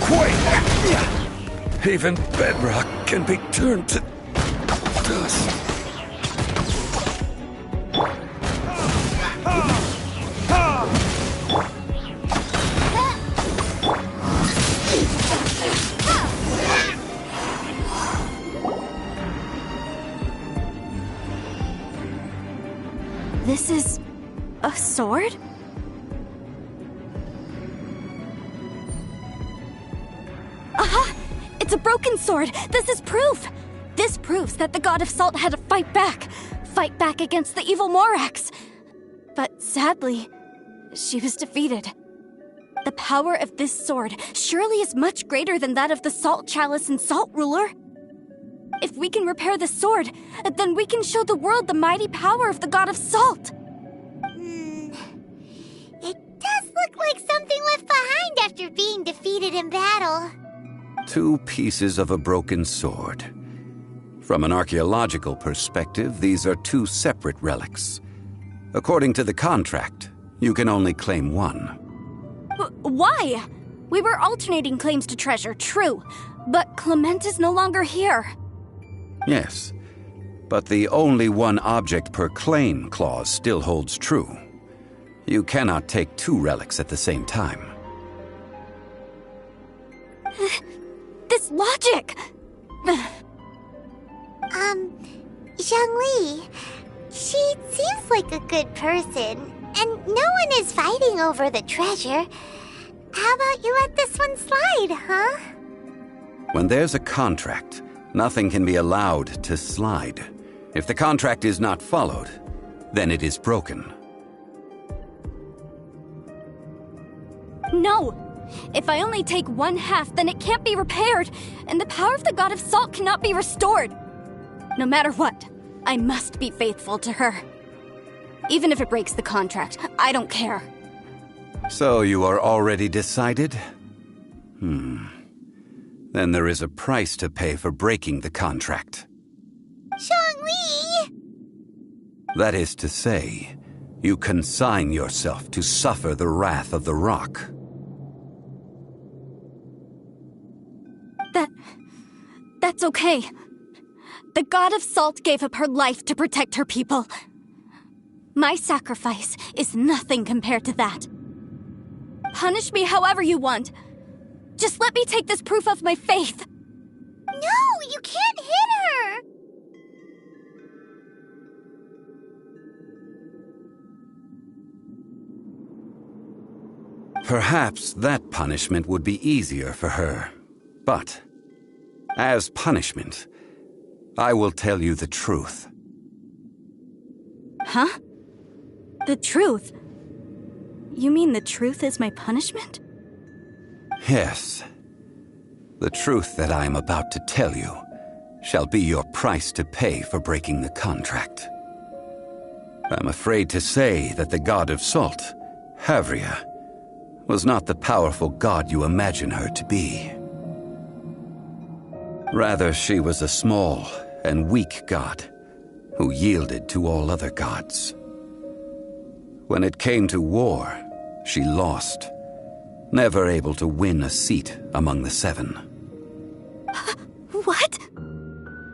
Quake! Even bedrock can be turned to dust. This is a sword? Aha! It's a broken sword! This is proof! This proves that the God of Salt had to fight back against the evil Morax. But sadly, she was defeated. The power of this sword surely is much greater than that of the Salt Chalice and Salt Ruler. If we can repair the sword, then we can show the world the mighty power of the God of Salt. It does look like something left behind after being defeated in battle. 2 pieces of a broken sword. From an archaeological perspective, these are 2 separate relics. According to the contract, you can only claim one. Why? We were alternating claims to treasure, true, but Clement is no longer here. Yes, but the only one object per claim clause still holds true. You cannot take 2 relics at the same time. This logic! Zhongli, she seems like a good person, and no one is fighting over the treasure. How about you let this one slide, huh? When there's a contract, nothing can be allowed to slide. If the contract is not followed, then it is broken. No! If I only take 1/2, then it can't be repaired, and the power of the God of Salt cannot be restored. No matter what, I must be faithful to her. Even if it breaks the contract, I don't care. So you are already decided? Then there is a price to pay for breaking the contract. Zhongli! That is to say, you consign yourself to suffer the wrath of the rock. That's okay. The God of Salt gave up her life to protect her people. My sacrifice is nothing compared to that. Punish me however you want. Just let me take this proof of my faith. No, you can't hit her! Perhaps that punishment would be easier for her. But, as punishment, I will tell you the truth. Huh? The truth? You mean the truth is my punishment? Yes. The truth that I am about to tell you shall be your price to pay for breaking the contract. I'm afraid to say that the god of salt, Havria, was not the powerful god you imagine her to be. Rather, she was a small and weak god who yielded to all other gods. When it came to war, she lost, never able to win a seat among the seven. What?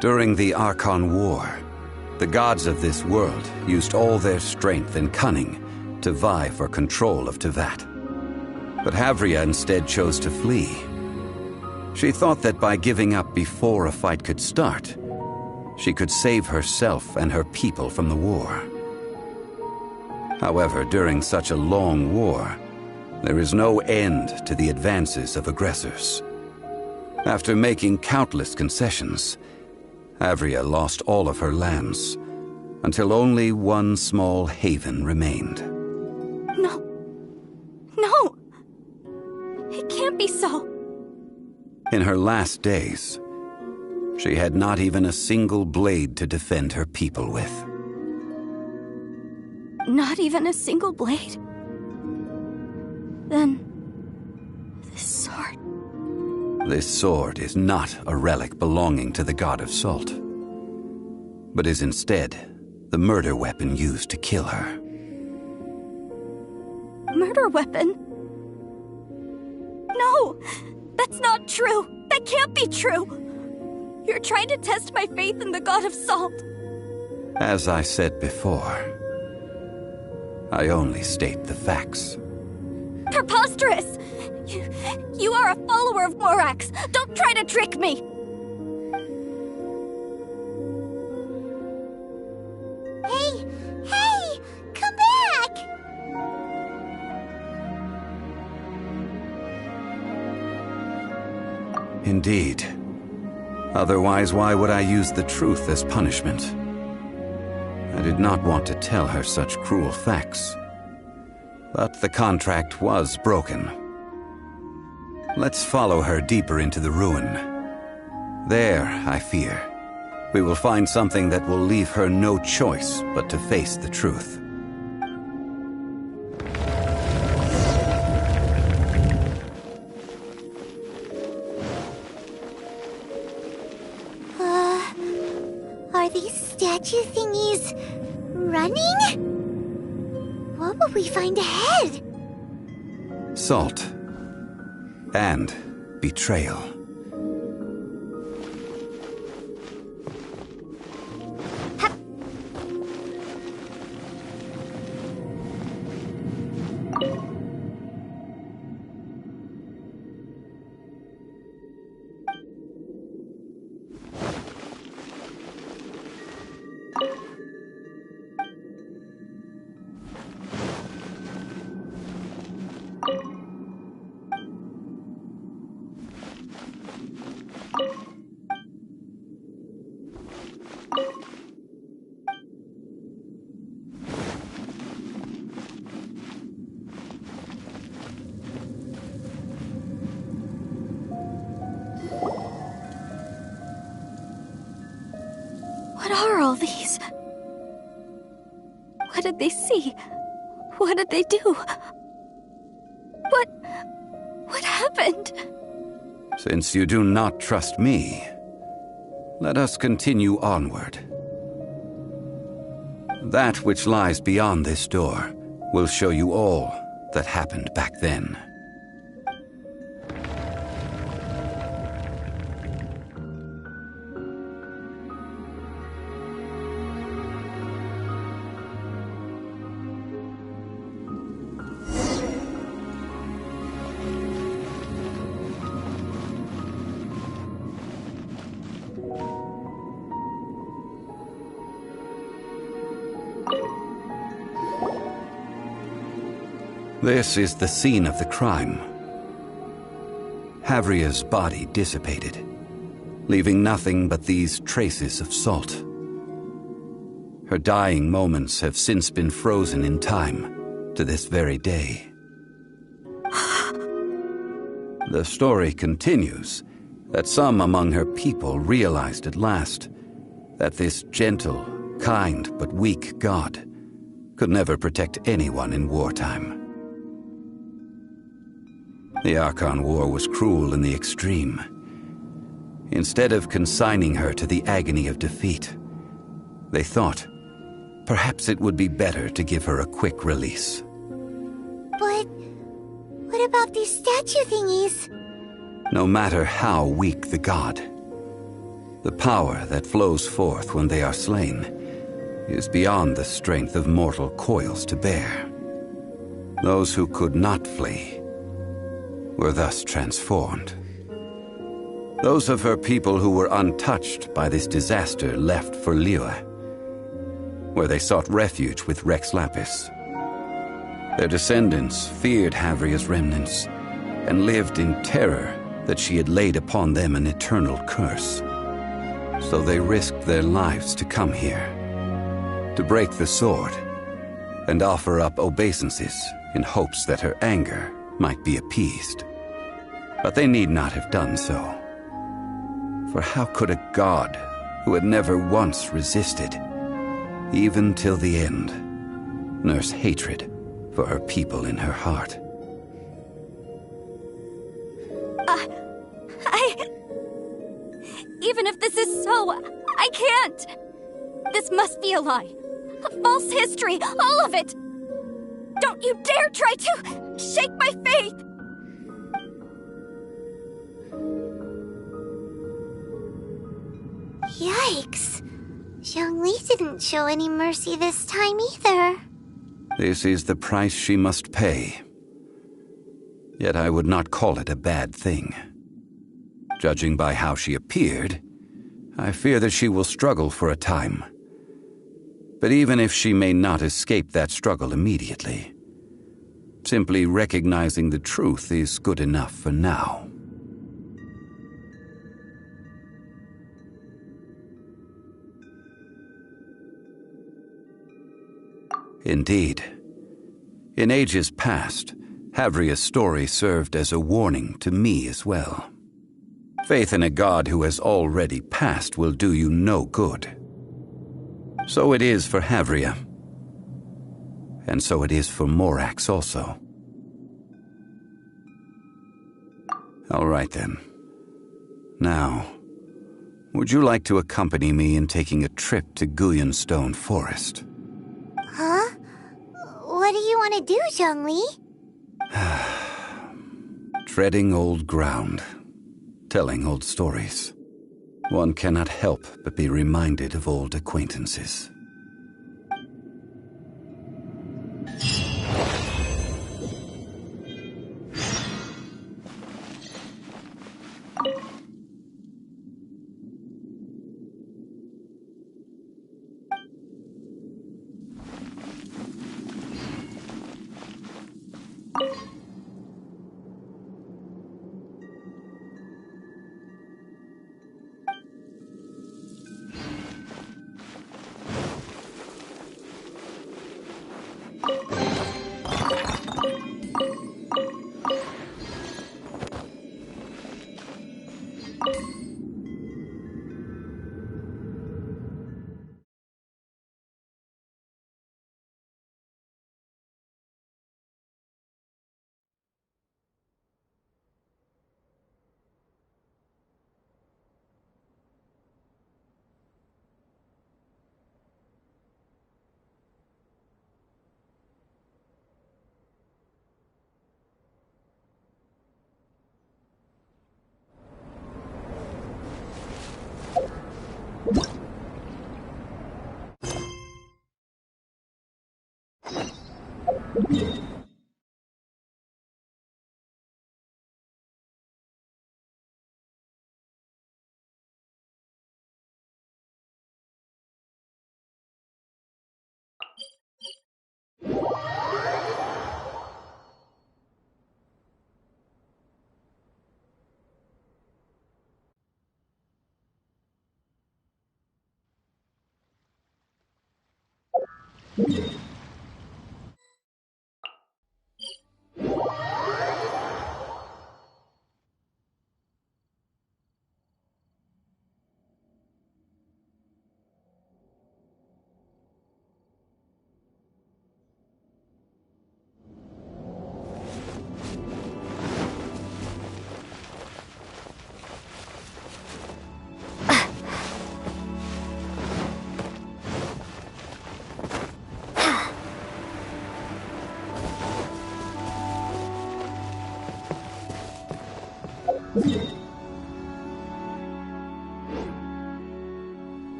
During the Archon War, the gods of this world used all their strength and cunning to vie for control of Tevat. But Havria instead chose to flee. She thought that by giving up before a fight could start, she could save herself and her people from the war. However, during such a long war, there is no end to the advances of aggressors. After making countless concessions, Havria lost all of her lands, until only one small haven remained. No. No! It can't be so. In her last days, she had not even a single blade to defend her people with. Not even a single blade? Then... this sword... This sword is not a relic belonging to the god of salt, but is instead the murder weapon used to kill her. Murder weapon? No! That's not true! That can't be true! You're trying to test my faith in the god of salt. As I said before, I only state the facts. Preposterous! You are a follower of Morax! Don't try to trick me! Hey! Come back! Indeed. Otherwise, why would I use the truth as punishment? I did not want to tell her such cruel facts. But the contract was broken. Let's follow her deeper into the ruin. There, I fear, we will find something that will leave her no choice but to face the truth. Are these statue thingies running? What will we find ahead? Salt. And betrayal. What are all these? What did they see? What did they do? What happened? Since you do not trust me, let us continue onward. That which lies beyond this door will show you all that happened back then. This is the scene of the crime. Havria's body dissipated, leaving nothing but these traces of salt. Her dying moments have since been frozen in time to this very day. The story continues that some among her people realized at last that this gentle, kind, but weak god could never protect anyone in wartime. The Archon War was cruel in the extreme. Instead of consigning her to the agony of defeat, they thought perhaps it would be better to give her a quick release. But what about these statue thingies? No matter how weak the god, the power that flows forth when they are slain is beyond the strength of mortal coils to bear. Those who could not flee were thus transformed. Those of her people who were untouched by this disaster left for Liyue, where they sought refuge with Rex Lapis. Their descendants feared Havria's remnants and lived in terror that she had laid upon them an eternal curse. So they risked their lives to come here, to break the sword, and offer up obeisances in hopes that her anger might be appeased. But they need not have done so. For how could a god who had never once resisted, even till the end, nurse hatred for her people in her heart? Even if this is so, I can't! This must be a lie. A false history, all of it! Don't you dare try to shake my faith! Yikes. Zhongli didn't show any mercy this time either. This is the price she must pay. Yet I would not call it a bad thing. Judging by how she appeared, I fear that she will struggle for a time. But even if she may not escape that struggle immediately, simply recognizing the truth is good enough for now. Indeed. In ages past, Havria's story served as a warning to me as well. Faith in a god who has already passed will do you no good. So it is for Havria. And so it is for Morax also. All right then. Now, would you like to accompany me in taking a trip to Guyonstone Forest? Huh? What do you want to do, Zhongli? Treading old ground, telling old stories. One cannot help but be reminded of old acquaintances.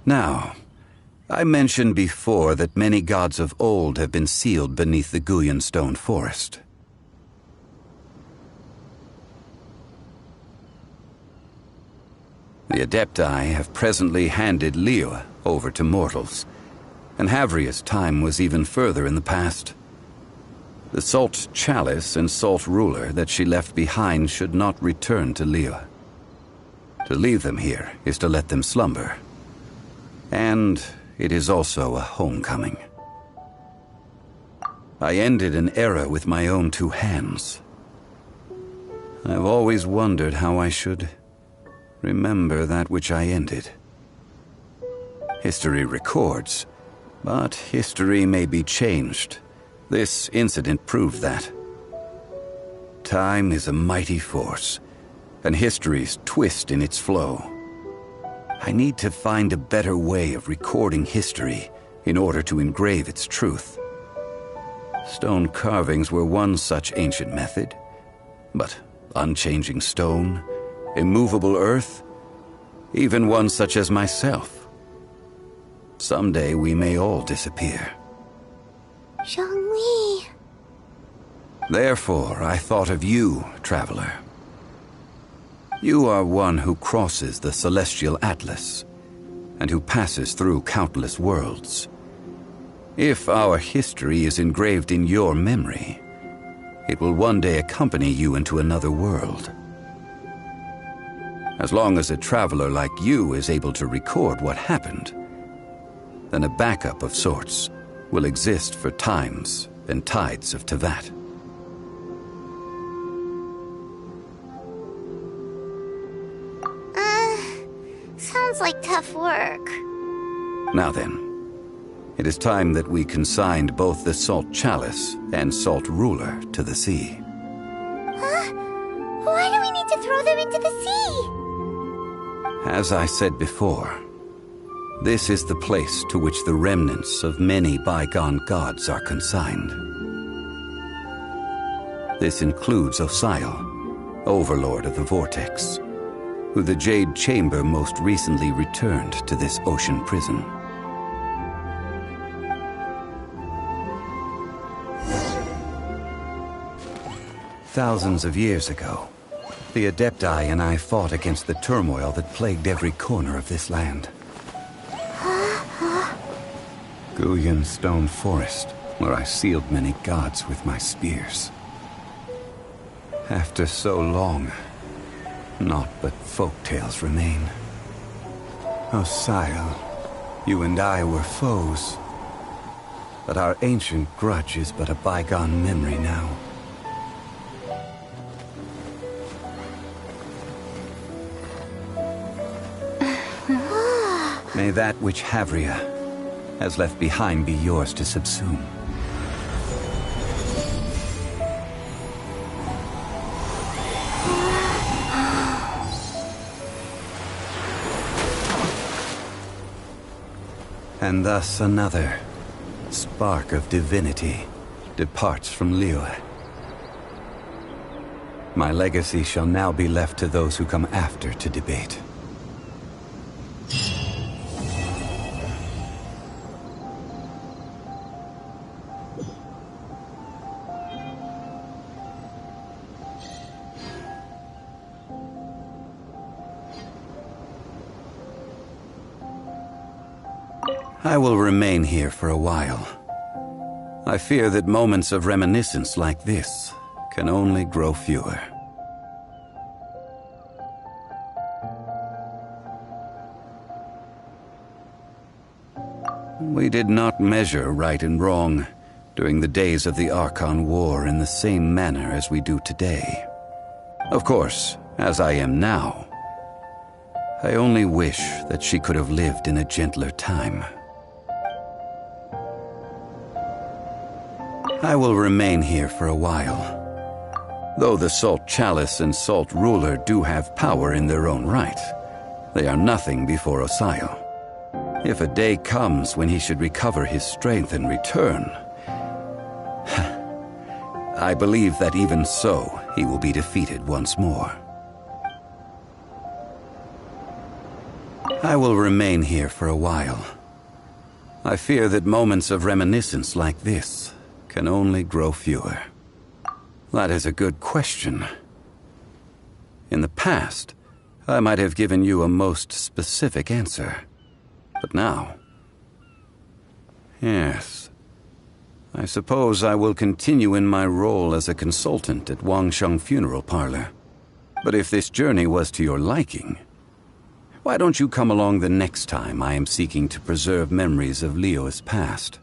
Now, I mentioned before that many gods of old have been sealed beneath the Guyan stone forest. The Adepti have presently handed Liyue over to mortals, and Havria's time was even further in the past. The Salt Chalice and Salt Ruler that she left behind should not return to Liyue. To leave them here is to let them slumber. And it is also a homecoming. I ended an era with my own two hands. I've always wondered how I should remember that which I ended. History records, but history may be changed. This incident proved that. Time is a mighty force, and history's twist in its flow. I need to find a better way of recording history in order to engrave its truth. Stone carvings were one such ancient method, but unchanging stone, immovable earth, even one such as myself. Someday we may all disappear. Zhongli. Therefore, I thought of you, traveler. You are one who crosses the celestial atlas, and who passes through countless worlds. If our history is engraved in your memory, it will one day accompany you into another world. As long as a traveler like you is able to record what happened, then a backup of sorts will exist for times and tides of Teyvat. Sounds like tough work. Now then, it is time that we consigned both the Salt Chalice and Salt Ruler to the sea. Huh? Why do we need to throw them into the sea? As I said before, this is the place to which the remnants of many bygone gods are consigned. This includes Osial, Overlord of the Vortex, who the Jade Chamber most recently returned to this ocean prison. Thousands of years ago, the Adepti and I fought against the turmoil that plagued every corner of this land. Guyan Stone Forest, where I sealed many gods with my spears. After so long, naught but folk tales remain. Osial, you and I were foes, but our ancient grudge is but a bygone memory now. May that which Havria has left behind be yours to subsume. And thus another spark of divinity departs from Liyue. My legacy shall now be left to those who come after to debate. I will remain here for a while. I fear that moments of reminiscence like this can only grow fewer. We did not measure right and wrong during the days of the Archon War in the same manner as we do today. Of course, as I am now, I only wish that she could have lived in a gentler time. I will remain here for a while. Though the Salt Chalice and Salt Ruler do have power in their own right, they are nothing before Osial. If a day comes when he should recover his strength and return, I believe that even so, he will be defeated once more. I will remain here for a while. I fear that moments of reminiscence like this can only grow fewer. That is a good question. In the past, I might have given you a most specific answer. But now... Yes. I suppose I will continue in my role as a consultant at Wangsheng Funeral Parlor. But if this journey was to your liking, why don't you come along the next time I am seeking to preserve memories of Liyue's past?